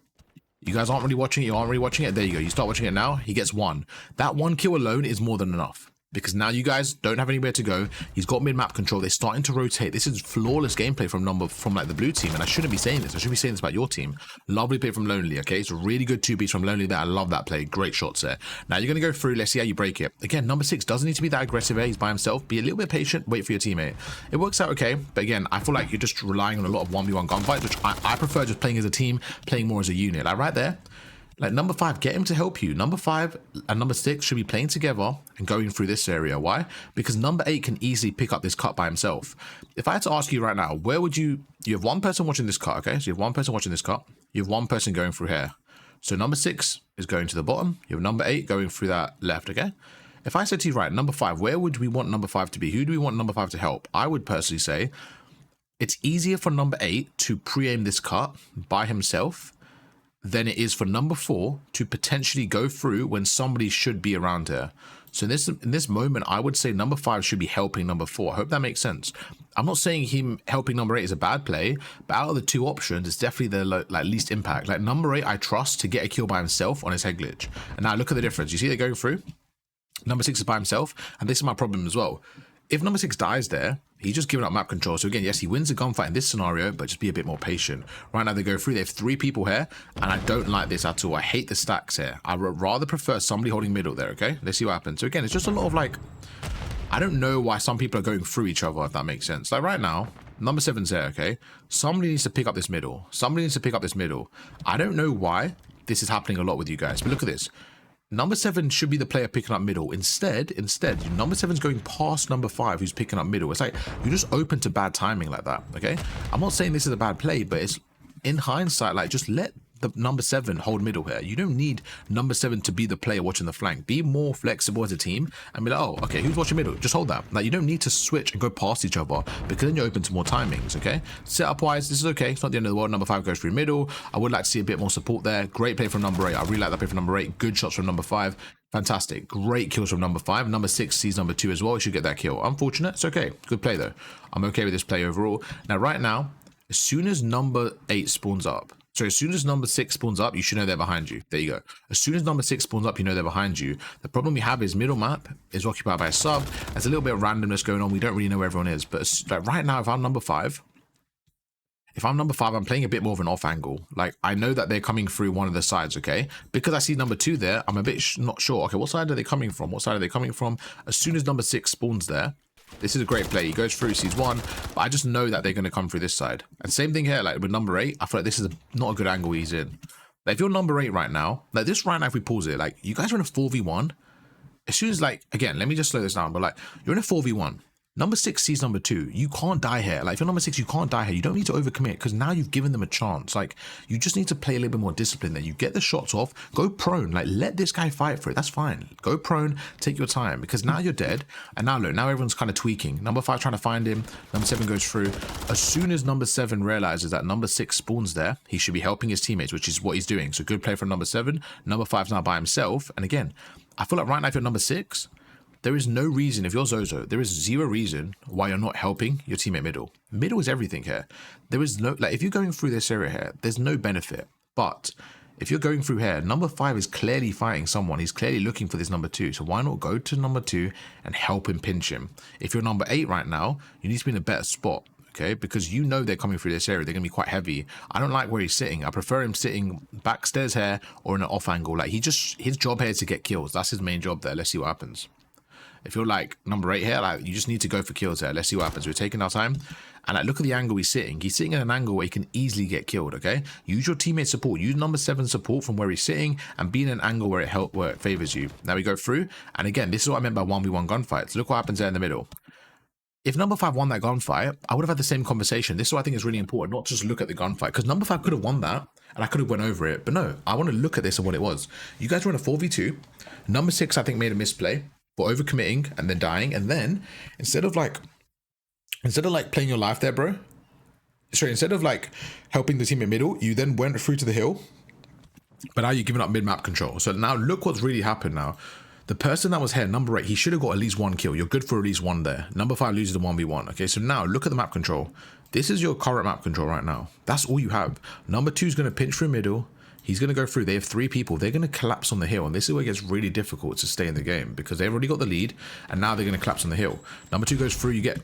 You guys aren't really watching it. You aren't really watching it. There you go. You start watching it now. He gets 1. That 1 kill alone is more than enough. Because now you guys don't have anywhere to go. He's got mid-map control. They're starting to rotate. This is flawless gameplay from like the blue team. And I shouldn't be saying this. I should be saying this about your team. Lovely play from Lonely, okay? It's a really good 2-piece from Lonely there. I love that play. Great shots there. Now you're going to go through. Let's see how you break it. Again, number 6 doesn't need to be that aggressive here. He's by himself. Be a little bit patient. Wait for your teammate. It works out okay. But again, I feel like you're just relying on a lot of 1v1 gunfights, which I prefer just playing as a team, playing more as a unit. Like right there. Like number 5, get him to help you. Number 5 and number 6 should be playing together and going through this area. Why? Because number 8 can easily pick up this cut by himself. If I had to ask you right now, where would you have 1 person watching this cut, okay? So you have 1 person watching this cut. You have 1 person going through here. So number 6 is going to the bottom. You have number 8 going through that left, okay? If I said to you, right, number 5, where would we want number 5 to be? Who do we want number 5 to help? I would personally say it's easier for number 8 to pre-aim this cut by himself than it is for number 4 to potentially go through when somebody should be around here. So in this moment, I would say number 5 should be helping number 4. I hope that makes sense. I'm not saying him helping number 8 is a bad play, but out of the 2 options, it's definitely the like least impact. Like number 8, I trust to get a kill by himself on his head glitch. And now look at the difference. You see they're going through? Number 6 is by himself, and this is my problem as well. If number 6 dies there, he's just giving up map control. So again, yes, he wins the gunfight in this scenario, but just be a bit more patient. Right now they go through, they have 3 people here, and I don't like this at all. I hate the stacks here. I would rather prefer somebody holding middle there, okay? Let's see what happens. So again, it's just a lot of like, I don't know why some people are going through each other, if that makes sense. Like right now, number 7's there, okay? Somebody needs to pick up this middle. Somebody needs to pick up this middle. I don't know why this is happening a lot with you guys, but look at this. Number 7 should be the player picking up middle. Instead, number 7's going past number 5 who's picking up middle. It's like you're just open to bad timing like that, okay? I'm not saying this is a bad play, but it's in hindsight, like just let the number 7 hold middle here. You don't need number 7 to be the player watching the flank. Be more flexible as a team and be like, oh, okay, who's watching middle? Just hold that. Like, you don't need to switch and go past each other, because then you're open to more timings, okay? Setup wise, this is okay. It's not the end of the world. Number 5 goes through middle. I would like to see a bit more support there. Great play from number 8. I really like that play from number 8. Good shots from number 5. Fantastic. Great kills from number 5. Number 6 sees number 2 as well. He should get that kill. Unfortunate. It's okay. Good play though. I'm okay with this play overall. Now, right now, as soon as number 8 spawns up, so as soon as number 6 spawns up, you should know they're behind you. There you go. As soon as number 6 spawns up, you know they're behind you. The problem we have is middle map is occupied by a sub. There's a little bit of randomness going on. We don't really know where everyone is. But like right now, if I'm number 5, I'm playing a bit more of an off angle. Like, I know that they're coming through one of the sides, okay? Because I see number 2 there, I'm a bit not sure. Okay, what side are they coming from? What side are they coming from? As soon as number 6 spawns there, this is a great play. He goes through, sees 1, but I just know that they're going to come through this side. And same thing here, like with number 8, I feel like this is not a good angle he's in. Like, if you're number 8 right now, like this right now, if we pause it, like you guys are in a 4v1. As soon as, like, again, let me just slow this down, but like you're in a 4v1. Number 6 sees number 2. You can't die here. Like, if you're number 6, you can't die here. You don't need to overcommit, because now you've given them a chance. Like, you just need to play a little bit more discipline there. You get the shots off, go prone. Like, let this guy fight for it. That's fine. Go prone, take your time, because now you're dead. And now look, now everyone's kind of tweaking. Number 5 trying to find him. Number 7 goes through. As soon as number 7 realizes that number 6 spawns there, he should be helping his teammates, which is what he's doing. So good play from number 7. Number 5's now by himself. And again, I feel like right now, if you're number 6, there is no reason, if you're Zozo, there is zero reason why you're not helping your teammate middle. Middle is everything here. There is no, like, if you're going through this area here, there's no benefit. But if you're going through here, number 5 is clearly fighting someone. He's clearly looking for this number 2. So why not go to number 2 and help him pinch him? If you're number 8 right now, you need to be in a better spot. Okay, because you know they're coming through this area. They're going to be quite heavy. I don't like where he's sitting. I prefer him sitting backstairs here or in an off angle. Like, his job here is to get kills. That's his main job there. Let's see what happens. If you're like number 8 here, like, you just need to go for kills here. Let's see what happens. We're taking our time. And like, look at the angle he's sitting. He's sitting in an angle where he can easily get killed, okay? Use your teammate support. Use number 7 support from where he's sitting and be in an angle where it favors you. Now we go through. And again, this is what I meant by 1v1 gunfights. Look what happens there in the middle. If number 5 won that gunfight, I would have had the same conversation. This is what I think is really important, not just look at the gunfight, because number 5 could have won that and I could have went over it. But no, I want to look at this and what it was. You guys were in a 4v2. Number 6, I think, made a misplay for overcommitting and then dying. And then instead of like playing your life there, bro, sorry, instead of like helping the team in middle, you then went through to the hill, but now you're giving up mid-map control. So now look what's really happened now. The person that was here, number 8, he should have got at least 1 kill. You're good for at least 1 there. Number 5 loses the 1v1. Okay, so now look at the map control. This is your current map control right now. That's all you have. Number 2 is going to pinch through middle. He's going to go through. They have 3 people. They're going to collapse on the hill. And this is where it gets really difficult to stay in the game, because they've already got the lead. And now they're going to collapse on the hill. Number 2 goes through. You get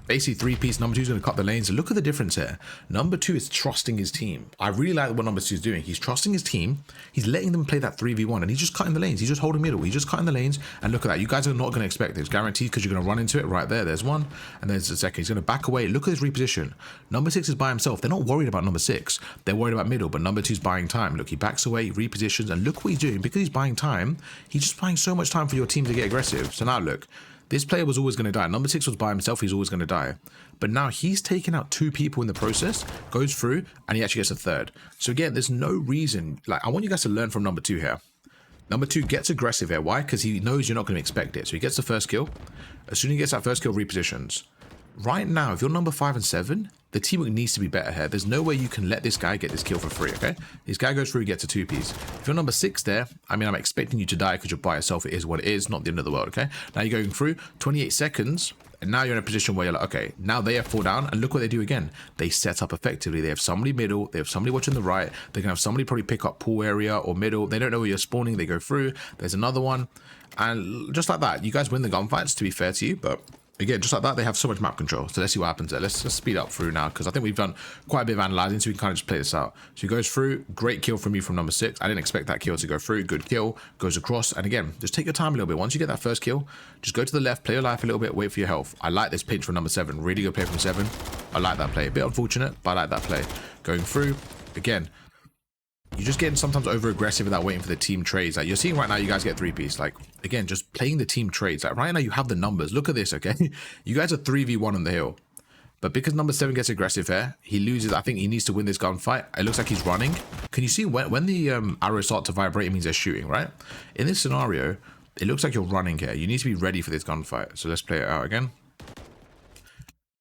basically 3-piece. Number 2 is going to cut the lanes. Look at the difference here. Number 2 is trusting his team. I really like what number 2 is doing. He's trusting his team. He's letting them play that 3v1, and he's just cutting the lanes. He's just holding middle. He's just cutting the lanes. And look at that. You guys are not going to expect this, guaranteed, because you're going to run into it right there. There's 1, and there's the second. He's going to back away. Look at his reposition. Number 6 is by himself. They're not worried about number 6. They're worried about middle, but number 2 is buying time. Look, he backs away, repositions, and look what he's doing. Because he's buying time, he's just buying so much time for your team to get aggressive. So now look. This player was always going to die. Number 6 was by himself. He's always going to die. But now he's taken out 2 people in the process, goes through, and he actually gets a 3rd. So again, there's no reason. Like, I want you guys to learn from number 2 here. Number 2 gets aggressive here. Why? Because he knows you're not going to expect it. So he gets the first kill. As soon as he gets that first kill, repositions. Right now, if you're number 5 and 7, the teamwork needs to be better here. There's no way you can let this guy get this kill for free, okay? This guy goes through, he gets a 2-piece. If you're number 6 there, I mean, I'm expecting you to die because you're by yourself. It is what it is, not the end of the world, okay? Now you're going through 28 seconds, and now you're in a position where you're like, okay, now they have 4 down, and look what they do again. They set up effectively. They have somebody middle, they have somebody watching the right, they can have somebody probably pick up pool area or middle. They don't know where you're spawning, they go through. There's another one, and just like that, you guys win the gunfights, to be fair to you, but again, just like that, they have so much map control. So let's see what happens there. Let's speed up through now, because I think we've done quite a bit of analyzing, so we can kind of just play this out. So he goes through. Great kill from you from number 6. I didn't expect that kill to go through. Good kill. Goes across. And again, just take your time a little bit. Once you get that first kill, just go to the left, play your life a little bit, wait for your health. I like this pinch from number 7. Really good play from 7. I like that play. A bit unfortunate, but I like that play. Going through. Again, you're just getting sometimes over aggressive without waiting for the team trades. Like, you're seeing right now, you guys get 3-piece. Like, again, just playing the team trades. Like, right now you have the numbers. Look at this, okay? You guys are 3v1 on the hill. But because number 7 gets aggressive here, he loses. I think he needs to win this gunfight. It looks like he's running. Can you see when the arrows start to vibrate, it means they're shooting, right? In this scenario, it looks like you're running here. You need to be ready for this gunfight. So let's play it out again.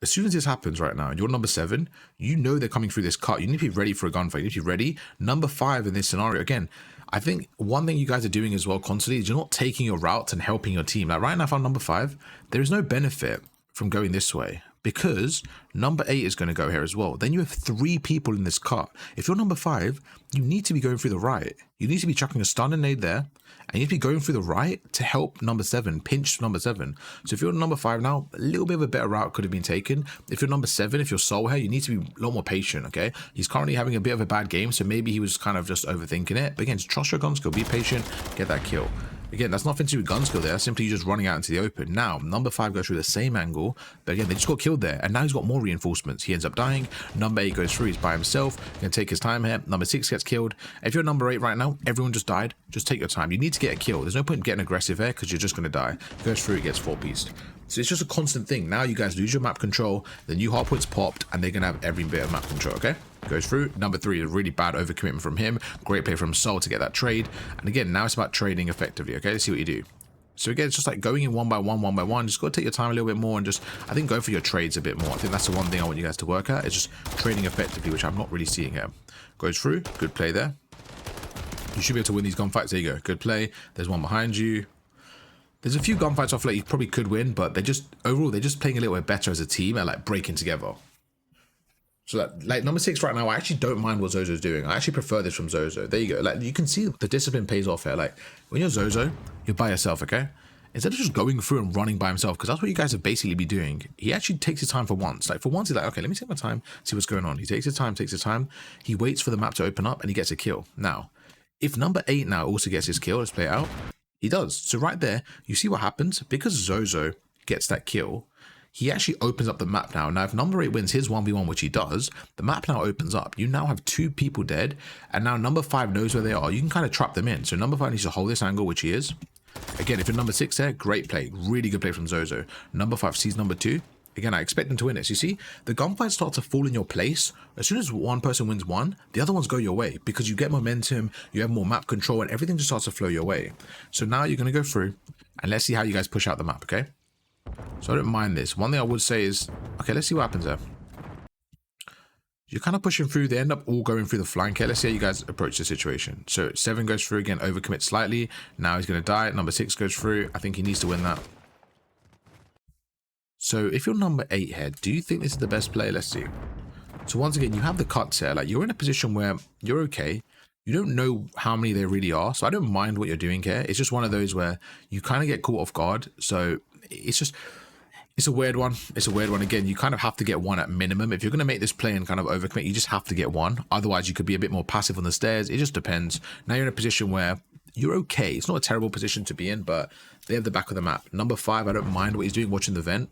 As soon as this happens right now, and you're number 7, you know they're coming through this cut. You need to be ready for a gunfight. You need to be ready. Number 5 in this scenario, again, I think one thing you guys are doing as well constantly is you're not taking your routes and helping your team. Like right now, if I'm number 5, there is no benefit from going this way because number 8 is going to go here as well. Then you have 3 people in this cut. If you're number 5, you need to be going through the right. You need to be chucking a stun and nade there. And you need to be going through the right to help number 7, pinch number 7. So if you're number 5 now, a little bit of a better route could have been taken. If you're number 7, if you're Soul here, you need to be a lot more patient, okay? He's currently having a bit of a bad game, so maybe he was kind of just overthinking it. But again, just trust your gun skill, be patient, get that kill. Again, that's nothing to do with gun skill there, simply just running out into the open. Now, number 5 goes through the same angle, but again, they just got killed there, and now he's got more reinforcements. He ends up dying. Number 8 goes through, he's by himself, gonna take his time here. Number 6 gets killed. If you're number 8 right now, everyone just died. Just take your time. You need to get a kill. There's no point in getting aggressive here, because you're just gonna die. He goes through, he gets 4-pieced. So it's just a constant thing. Now you guys lose your map control, the new hardpoint's popped, and they're gonna have every bit of map control, okay? Goes through. Number 3, a really bad overcommitment from him. Great play from Soul to get that trade. And again, now it's about trading effectively, okay? Let's see what you do. So again, it's just like going in one by one. Just got to take your time a little bit more and just, I think, go for your trades a bit more. I think that's the one thing I want you guys to work at. It's just trading effectively, which I'm not really seeing here. Goes through. Good play there. You should be able to win these gunfights. There you go. Good play. There's one behind you. There's a few gunfights off like you probably could win, but they're just, overall, they're just playing a little bit better as a team and like breaking together. So that, like number 6 right now, I actually don't mind what Zozo's doing. I actually prefer this from Zozo. There you go. Like you can see the discipline pays off here. Like when you're Zozo, you're by yourself, okay? Instead of just going through and running by himself, because that's what you guys have basically be doing. He actually takes his time for once. Like for once, he's like, okay, let me take my time, see what's going on. He takes his time, He waits for the map to open up and he gets a kill. Now, if number 8 now also gets his kill, let's play it out. He does. So right there, you see what happens? Because Zozo gets that kill, he actually opens up the map now. Now, if number 8 wins his 1v1, which he does, the map now opens up. You now have 2 people dead, and now number 5 knows where they are. You can kind of trap them in. So number 5 needs to hold this angle, which he is. Again, if you're number 6 there, great play. Really good play from Zozo. Number 5 sees number 2. Again, I expect them to win it. So you see, the gunfights start to fall in your place. As soon as one person wins one, the other ones go your way because you get momentum, you have more map control, and everything just starts to flow your way. So now you're going to go through, and let's see how you guys push out the map, okay? So I don't mind this. One thing I would say is, okay, let's see what happens there. You're kind of pushing through. They end up all going through the flank here. Let's see how you guys approach the situation. So 7 goes through again, overcommit slightly. Now he's going to die. Number 6 goes through. I think he needs to win that. So if you're number 8 here, do you think this is the best play? Let's see. So once again, you have the cuts here. Like you're in a position where you're okay. You don't know how many there really are. So I don't mind what you're doing here. It's just one of those where you kind of get caught off guard. So it's just, it's a weird one. It's a weird one. Again, you kind of have to get one at minimum. If you're going to make this play and kind of overcommit, you just have to get one. Otherwise, you could be a bit more passive on the stairs. It just depends. Now you're in a position where you're okay. It's not a terrible position to be in, but they have the back of the map. Number 5, I don't mind what he's doing watching the vent.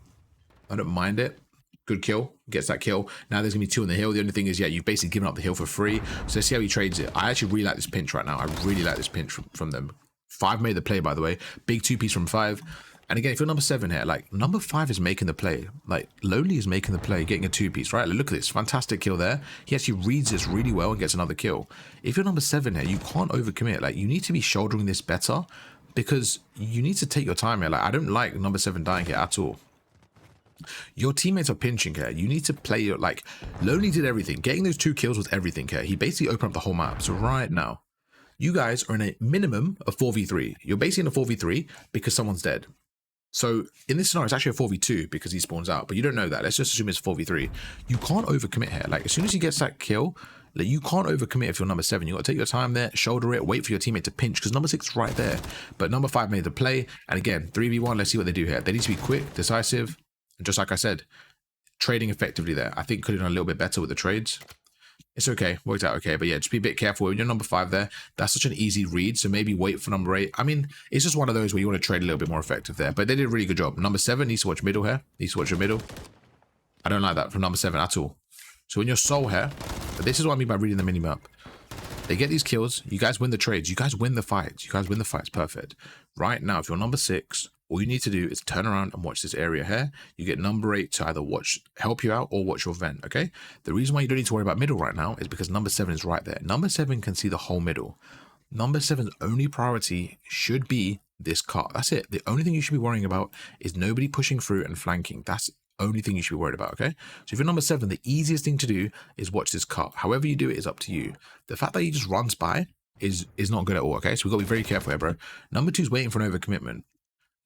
I don't mind it. Good kill. Gets that kill. Now there's going to be 2 on the hill. The only thing is, yeah, you've basically given up the hill for free. So let's see how he trades it. I actually really like this pinch right now. I really like this pinch from them. 5 made the play, by the way. Big 2-piece from 5. And again, if you're number 7 here, like number 5 is making the play. Like Lonely is making the play, getting a 2-piece, right? Like, look at this. Fantastic kill there. He actually reads this really well and gets another kill. If you're number 7 here, you can't overcommit. Like you need to be shouldering this better because you need to take your time here. Like I don't like number 7 dying here at all. Your teammates are pinching here. You need to play your, like, Lonely did everything. Getting those 2 kills was everything here. He basically opened up the whole map. So right now, you guys are in a minimum of 4v3. You're basically in a 4v3 because someone's dead. So in this scenario, it's actually a 4v2 because he spawns out, but you don't know that. Let's just assume it's 4v3. You can't overcommit here. Like as soon as he gets that kill, like, you can't overcommit if you're number 7. You got to take your time there, shoulder it, wait for your teammate to pinch because number 6 is right there. But number 5 made the play. And again, 3v1, let's see what they do here. They need to be quick, decisive. And just like I said, trading effectively there. I think could have done a little bit better with the trades. It's okay, worked out okay, but yeah, just be a bit careful. When you're number 5 there, that's such an easy read, so maybe wait for number 8. I mean, it's just one of those where you want to trade a little bit more effective there, but they did a really good job. Number 7 needs to watch middle here, needs to watch your middle. I don't like that from number 7 at all. So when you're Soul here, but this is what I mean by reading the minimap. They get these kills, you guys win the trades, you guys win the fights, perfect. Right now, if you're number 6, all you need to do is turn around and watch this area here. You get number 8 to either help you out or watch your vent, okay? The reason why you don't need to worry about middle right now is because number 7 is right there. Number 7 can see the whole middle. Number 7's only priority should be this cut. That's it. The only thing you should be worrying about is nobody pushing through and flanking. That's the only thing you should be worried about, okay? So if you're number 7, the easiest thing to do is watch this cut. However you do it is up to you. The fact that he just runs by is not good at all, okay? So we've got to be very careful here, bro. Number 2 is waiting for an overcommitment.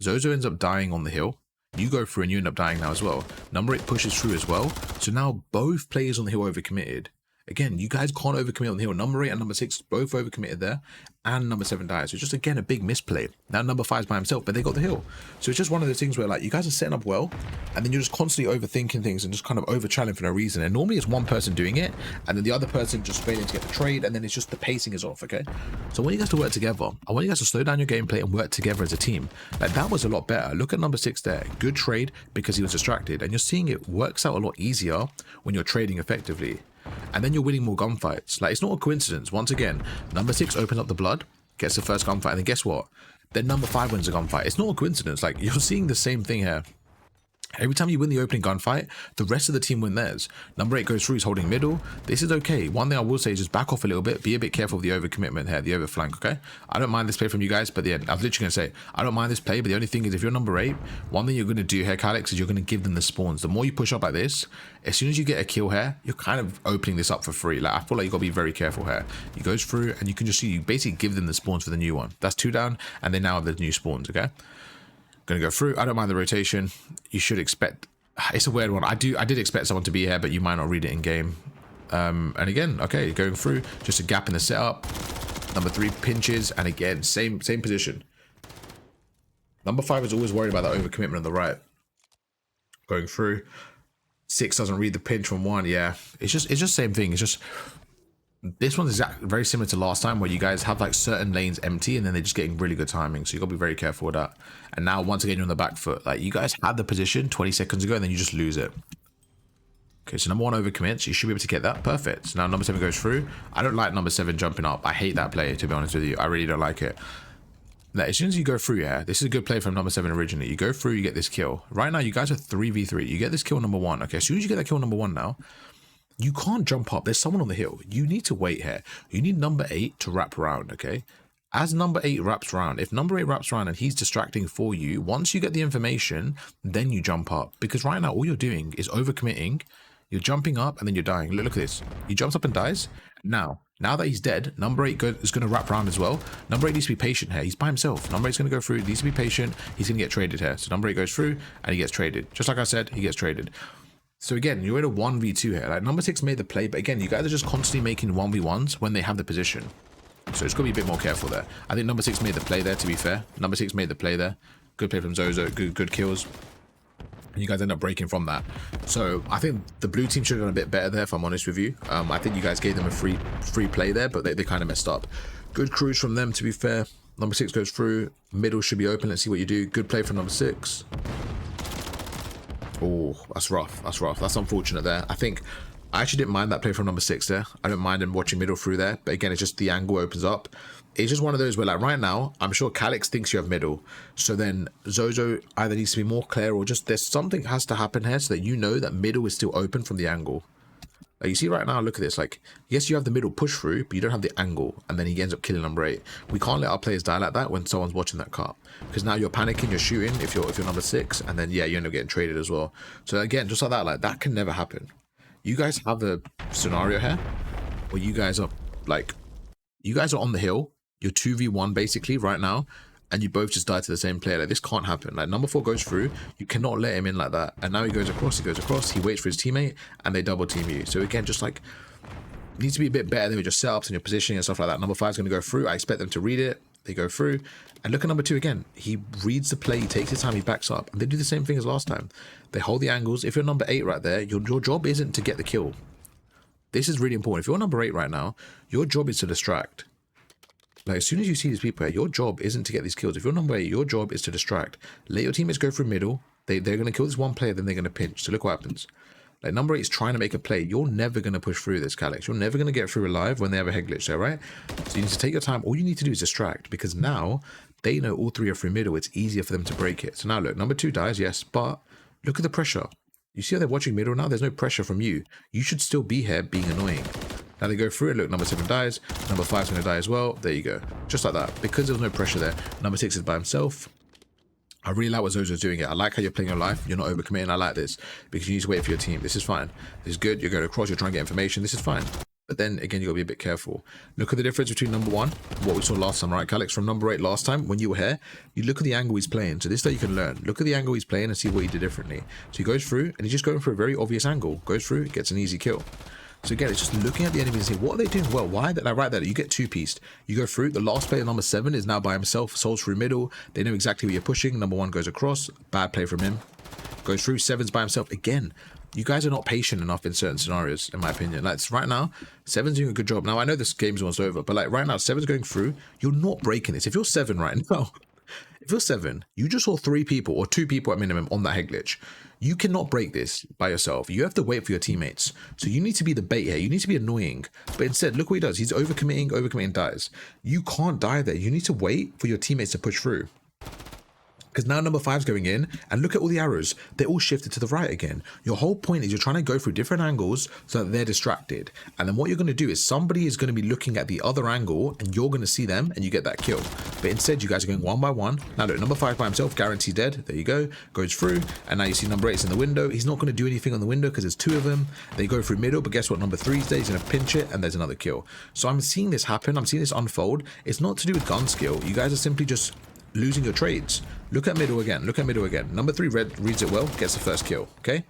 Zozo ends up dying on the hill. You go through and you end up dying now as well. Number 8 pushes through as well. So now both players on the hill overcommitted. Again, you guys can't overcommit on the hill. Number 8 and number 6 both overcommitted there, and number 7 dies. So just again a big misplay. Now number 5's by himself, but they got the hill. So it's just one of those things where like you guys are setting up well, and then you're just constantly overthinking things and just kind of over challenging for no reason. And normally it's one person doing it, and then the other person just failing to get the trade, and then it's just the pacing is off. Okay, so I want you guys to work together. I want you guys to slow down your gameplay and work together as a team. Like that was a lot better. Look at number 6 there. Good trade because he was distracted, and you're seeing it works out a lot easier when you're trading effectively. And then you're winning more gunfights. Like, it's not a coincidence. Once again, number 6 opens up the blood, gets the first gunfight, and then guess what? Then number 5 wins a gunfight. It's not a coincidence. Like, you're seeing the same thing here. Every time you win the opening gunfight, the rest of the team win theirs. Number 8 goes through, he's holding middle. This is okay. One thing I will say is just back off a little bit. Be a bit careful of the overcommitment here, the overflank, okay? I don't mind this play from you guys, but I was literally going to say, I don't mind this play, but the only thing is if you're number 8, one thing you're going to do here, Calyx, is you're going to give them the spawns. The more you push up like this, as soon as you get a kill here, you're kind of opening this up for free. Like, I feel like you got to be very careful here. He goes through, and you can just see, you basically give them the spawns for the new one. That's 2 down, and they now have the new spawns, okay? Going to go through. I don't mind the rotation. You should expect... It's a weird one. I did expect someone to be here, but you might not read it in game. And again, okay, going through, just a gap in the setup. Number 3 pinches, and again, same position. Number 5 is always worried about that overcommitment on the right. Going through. 6 doesn't read the pinch from 1. Yeah, it's just same thing. It's just this one's very similar to last time, where you guys have like certain lanes empty and then they're just getting really good timing. So you gotta be very careful with that. And now once again you're on the back foot. Like you guys had the position 20 seconds ago and then you just lose it. Okay, so number 1 overcommits. You should be able to get that. Perfect. So now number 7 goes through. I don't like number 7 jumping up. I hate that play, to be honest with you. I really don't like it. Now, as soon as you go through, yeah, this is a good play from number 7 originally. You go through, you get this kill. Right now, you guys are 3v3. You get this kill number 1. Okay, as soon as you get that kill number 1 now, you can't jump up. There's someone on the hill. You need to wait here. You need number 8 to wrap around, okay? As number 8 wraps around, if number 8 wraps around and he's distracting for you, once you get the information, then you jump up. Because right now, all you're doing is overcommitting. You're jumping up and then you're dying. Look at this. He jumps up and dies. Now that he's dead, number 8 is going to wrap around as well. Number 8 needs to be patient here. He's by himself. Number 8's going to go through. He needs to be patient. He's going to get traded here. So number 8 goes through and he gets traded. Just like I said, he gets traded. So again, you're in a 1v2 here. Like number 6 made the play, but again, you guys are just constantly making 1v1s when they have the position. So it's got to be a bit more careful there. I think number 6 made the play there, to be fair. Number 6 made the play there. Good play from Zozo. Good kills. And you guys end up breaking from that. So I think the blue team should have done a bit better there, if I'm honest with you. I think you guys gave them a free play there, but they kind of messed up. Good cruise from them, to be fair. Number 6 goes through. Middle should be open. Let's see what you do. Good play from number 6. Oh, that's rough. That's rough. That's unfortunate there. I think I actually didn't mind that play from number 6 there. I don't mind him watching middle through there. But again, it's just the angle opens up. It's just one of those where, like, right now, I'm sure Calyx thinks you have middle. So then Zozo either needs to be more clear or just there's something has to happen here so that you know that middle is still open from the angle. Like, you see right now, look at this. Like, yes, you have the middle push through, but you don't have the angle. And then he ends up killing number 8. We can't let our players die like that when someone's watching that cut. Because now you're panicking, you're shooting if you're number 6. And then, yeah, you end up getting traded as well. So again, just like that, like, that can never happen. You guys have the scenario here where you guys are, like, you guys are on the hill. You're 2v1 basically right now. And you both just die to the same player. Like, this can't happen. Like, number 4 goes through. You cannot let him in like that. And now he goes across. He waits for his teammate. And they double team you. So again, just like, you need to be a bit better than with your setups and your positioning and stuff like that. Number 5 is going to go through. I expect them to read it. They go through. And look at number 2 again. He reads the play. He takes his time. He backs up. And they do the same thing as last time. They hold the angles. If you're number 8 right there, your job isn't to get the kill. This is really important. If you're number 8 right now, your job is to distract. Like, as soon as you see these people here, your job isn't to get these kills. If you're number 8, your job is to distract. Let your teammates go through middle. They're going to kill this one player, then they're going to pinch. So look what happens. Like, number 8 is trying to make a play. You're never going to push through this, Calyx. You're never going to get through alive when they have a head glitch there, right? So you need to take your time. All you need to do is distract. Because now, they know all three are through middle. It's easier for them to break it. So now look, number 2 dies, yes, but look at the pressure. You see how they're watching middle now? There's no pressure from you. You should still be here being annoying. Now they go through it. Look, number 7 dies. Number 5's going to die as well. There you go. Just like that. Because there's no pressure there. Number 6 is by himself. I really like what Zozo's doing it. I like how you're playing your life. You're not overcommitting. I like this because you need to wait for your team. This is fine. This is good. You're going across. You're trying to get information. This is fine. But then again, you got to be a bit careful. Look at the difference between number 1, what we saw last time, right, Calix? From number 8 last time, when you were here, you look at the angle he's playing. So this is how you can learn. Look at the angle he's playing and see what he did differently. So he goes through and he's just going for a very obvious angle. Goes through, gets an easy kill. So again, it's just looking at the enemies and saying, what are they doing well? Why? Like right there, you get 2-pieced. You go through. The last player, number 7, is now by himself. Souls through middle. They know exactly what you're pushing. Number 1 goes across. Bad play from him. Goes through. 7's by himself. Again, you guys are not patient enough in certain scenarios, in my opinion. Like right now, 7's doing a good job. Now, I know this game's almost over, but like right now, 7's going through. You're not breaking this. If you're 7 right now, if you're 7, you just saw 3 people or 2 people at minimum on that head glitch. You cannot break this by yourself. You have to wait for your teammates. So you need to be the bait here. You need to be annoying. But instead, look what he does. He's overcommitting, dies. You can't die there. You need to wait for your teammates to push through. Because now number 5's going in, and look at all the arrows. They're all shifted to the right again. Your whole point is you're trying to go through different angles so that they're distracted. And then what you're going to do is somebody is going to be looking at the other angle, and you're going to see them, and you get that kill. But instead, you guys are going one by one. Now look, number 5 by himself, guaranteed dead. There you go. Goes through, and now you see number 8's in the window. He's not going to do anything on the window because there's 2 of them. They go through middle, but guess what? Number 3's there. He's going to pinch it, and there's another kill. So I'm seeing this happen. I'm seeing this unfold. It's not to do with gun skill. You guys are simply just losing your trades. Look at middle again. Look at middle again. Number 3 reads it well, gets the first kill. Okay,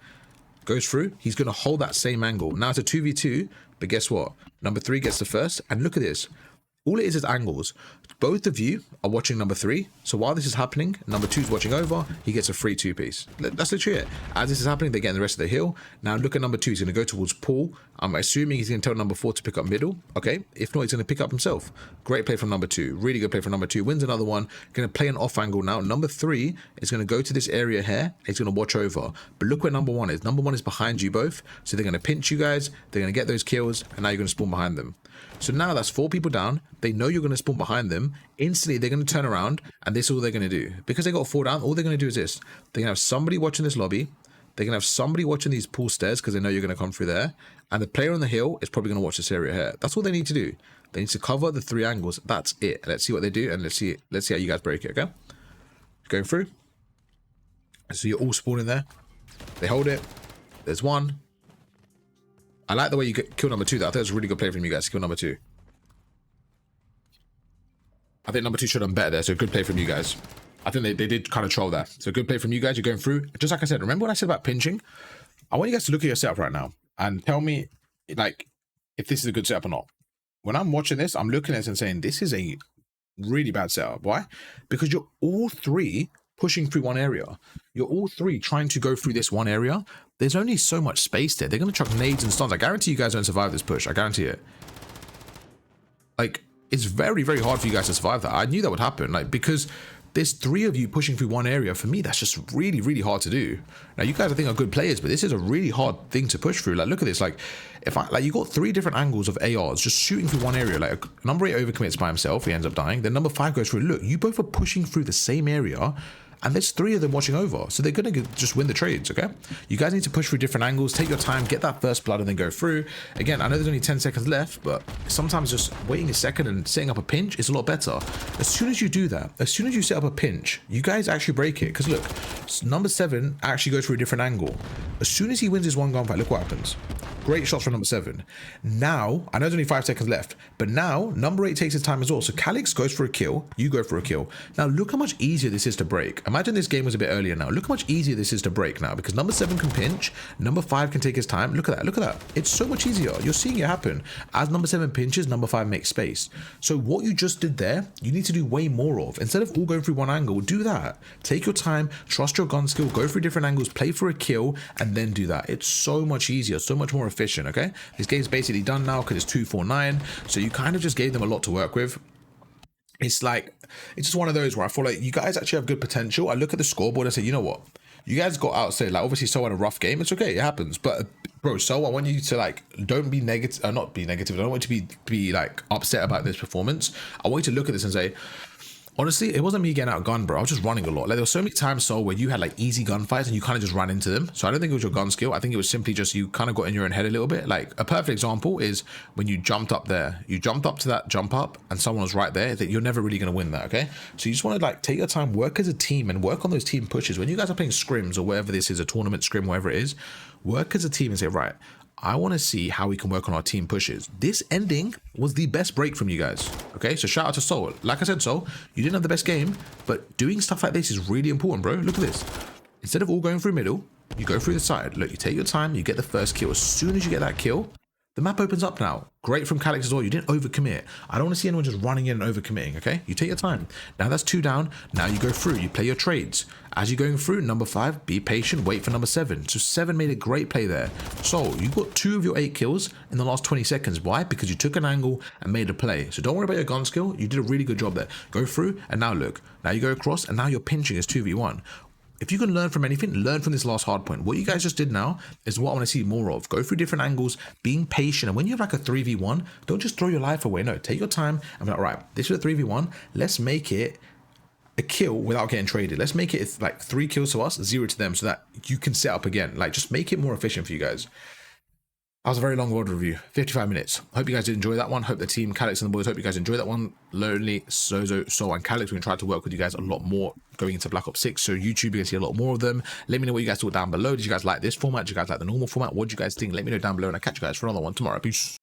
goes through. He's going to hold that same angle. Now it's a 2v2, but guess what? Number 3 gets the first, and look at this. All it is angles. Both of you are watching number 3. So while this is happening, number 2's watching over. He gets a free 2-piece. That's literally it. As this is happening, they're getting the rest of the hill. Now look at number 2. He's going to go towards Paul. I'm assuming he's going to tell number 4 to pick up middle. Okay. If not, he's going to pick up himself. Great play from number 2. Really good play from number 2. Wins another one. Going to play an off angle now. Number 3 is going to go to this area here. He's going to watch over. But look where number 1 is. Number 1 is behind you both. So they're going to pinch you guys. They're going to get those kills. And now you're going to spawn behind them. So now that's 4 people down. They know you're going to spawn behind them. Instantly, they're going to turn around, and this is all they're going to do. Because they got 4 down, all they're going to do is this. They're going to have somebody watching this lobby. They're going to have somebody watching these pool stairs because they know you're going to come through there. And the player on the hill is probably going to watch this area here. That's all they need to do. They need to cover the 3 angles. That's it. Let's see what they do, and let's see how you guys break it, okay? Going through. So you're all spawning there. They hold it. There's 1. I like the way you kill number 2. I think it was a really good play from you guys to kill number 2. I think number 2 should have done better there. So good play from you guys. I think they did kind of troll that. So good play from you guys. You're going through. Just like I said, remember what I said about pinching? I want you guys to look at your setup right now and tell me, like, if this is a good setup or not. When I'm watching this, I'm looking at this and saying, this is a really bad setup. Why? Because you're all 3 pushing through one area. You're all 3 trying to go through this one area. There's only so much space there. They're going to chuck nades and stuns. I guarantee you guys don't survive this push. I guarantee it. Like, it's very, very hard for you guys to survive that. I knew that would happen. Like, because there's 3 of you pushing through one area. For me, that's just really, really hard to do. Now, you guys I think are good players, but this is a really hard thing to push through. Like, look at this. Like, you got 3 different angles of ARs just shooting through one area. Like, number 8 overcommits by himself. He ends up dying. Then number 5 goes through. Look, you both are pushing through the same area. And there's 3 of them watching over. So they're going to just win the trades, okay? You guys need to push through different angles. Take your time. Get that first blood and then go through. Again, I know there's only 10 seconds left, but sometimes just waiting a second and setting up a pinch is a lot better. As soon as you do that, as soon as you set up a pinch, you guys actually break it. Because look, number 7 actually goes through a different angle. As soon as he wins his one gunfight, look what happens. Great shots from number 7. Now, I know there's only 5 seconds left, but now number 8 takes his time as well. So Calix goes for a kill, you go for a kill. Now look how much easier this is to break. Imagine this game was a bit earlier now. Look how much easier this is to break now because number 7 can pinch, number 5 can take his time. Look at that, look at that. It's so much easier. You're seeing it happen. As number 7 pinches, number 5 makes space. So what you just did there, you need to do way more of. Instead of all going through one angle, do that. Take your time, trust your gun skill, go through different angles, play for a kill, and then do that. It's so much easier, so much more efficient, okay? This game's basically done now because it's 249, so you kind of just gave them a lot to work with. It's like, it's just one of those where I feel like you guys actually have good potential. I look at the scoreboard and say, you know what? You guys got outside. Like, obviously, so in a rough game, it's okay, it happens. But bro, so I want you to like, don't be negative, not be negative. I don't want you to be like upset about this performance. I want you to look at this and say, Honestly, it wasn't me getting out gun, bro. I was just running a lot. Like, there were so many times, so where you had like easy gunfights and you kind of just ran into them. So I don't think it was your gun skill. I think it was simply just you kind of got in your own head a little bit. Like, a perfect example is when you jumped up there. You jumped up to that jump up and someone was right there. That you're never really going to win that, okay? So you just want to like take your time, work as a team and work on those team pushes. When you guys are playing scrims or whatever this is, a tournament scrim, whatever it is, work as a team and say, right, I want to see how we can work on our team pushes. This ending was the best break from you guys. Okay, so shout out to Soul. Like I said, Soul, you didn't have the best game, but doing stuff like this is really important, bro. Look at this. Instead of all going through middle, you go through the side. Look, you take your time, you get the first kill. As soon as you get that kill, the map opens up now. Great from Calix as well. You didn't overcommit. I don't want to see anyone just running in and overcommitting, okay? You take your time. Now that's 2 down. Now you go through. You play your trades. As you're going through, number 5, be patient. Wait for number 7. So 7 made a great play there. So you got 2 of your 8 kills in the last 20 seconds. Why? Because you took an angle and made a play. So don't worry about your gun skill. You did a really good job there. Go through and now look. Now you go across and now you're pinching as 2v1. If you can learn from anything, learn from this last hard point. What you guys just did now is what I want to see more of. Go through different angles, being patient. And when you have like a 3v1, don't just throw your life away. No, take your time and be like, all right, this is a 3v1. Let's make it a kill without getting traded. Let's make it like 3 kills to us, 0 to them so that you can set up again. Like just make it more efficient for you guys. That was a very long world review, 55 minutes. Hope you guys did enjoy that one. Hope the team, Calix and the boys, hope you guys enjoyed that one. Lonely, Sozo, Soul, and Calix, we're going to try to work with you guys a lot more going into Black Ops 6. So YouTube, you're going to see a lot more of them. Let me know what you guys thought down below. Did you guys like this format? Did you guys like the normal format? What did you guys think? Let me know down below and I'll catch you guys for another one tomorrow. Peace.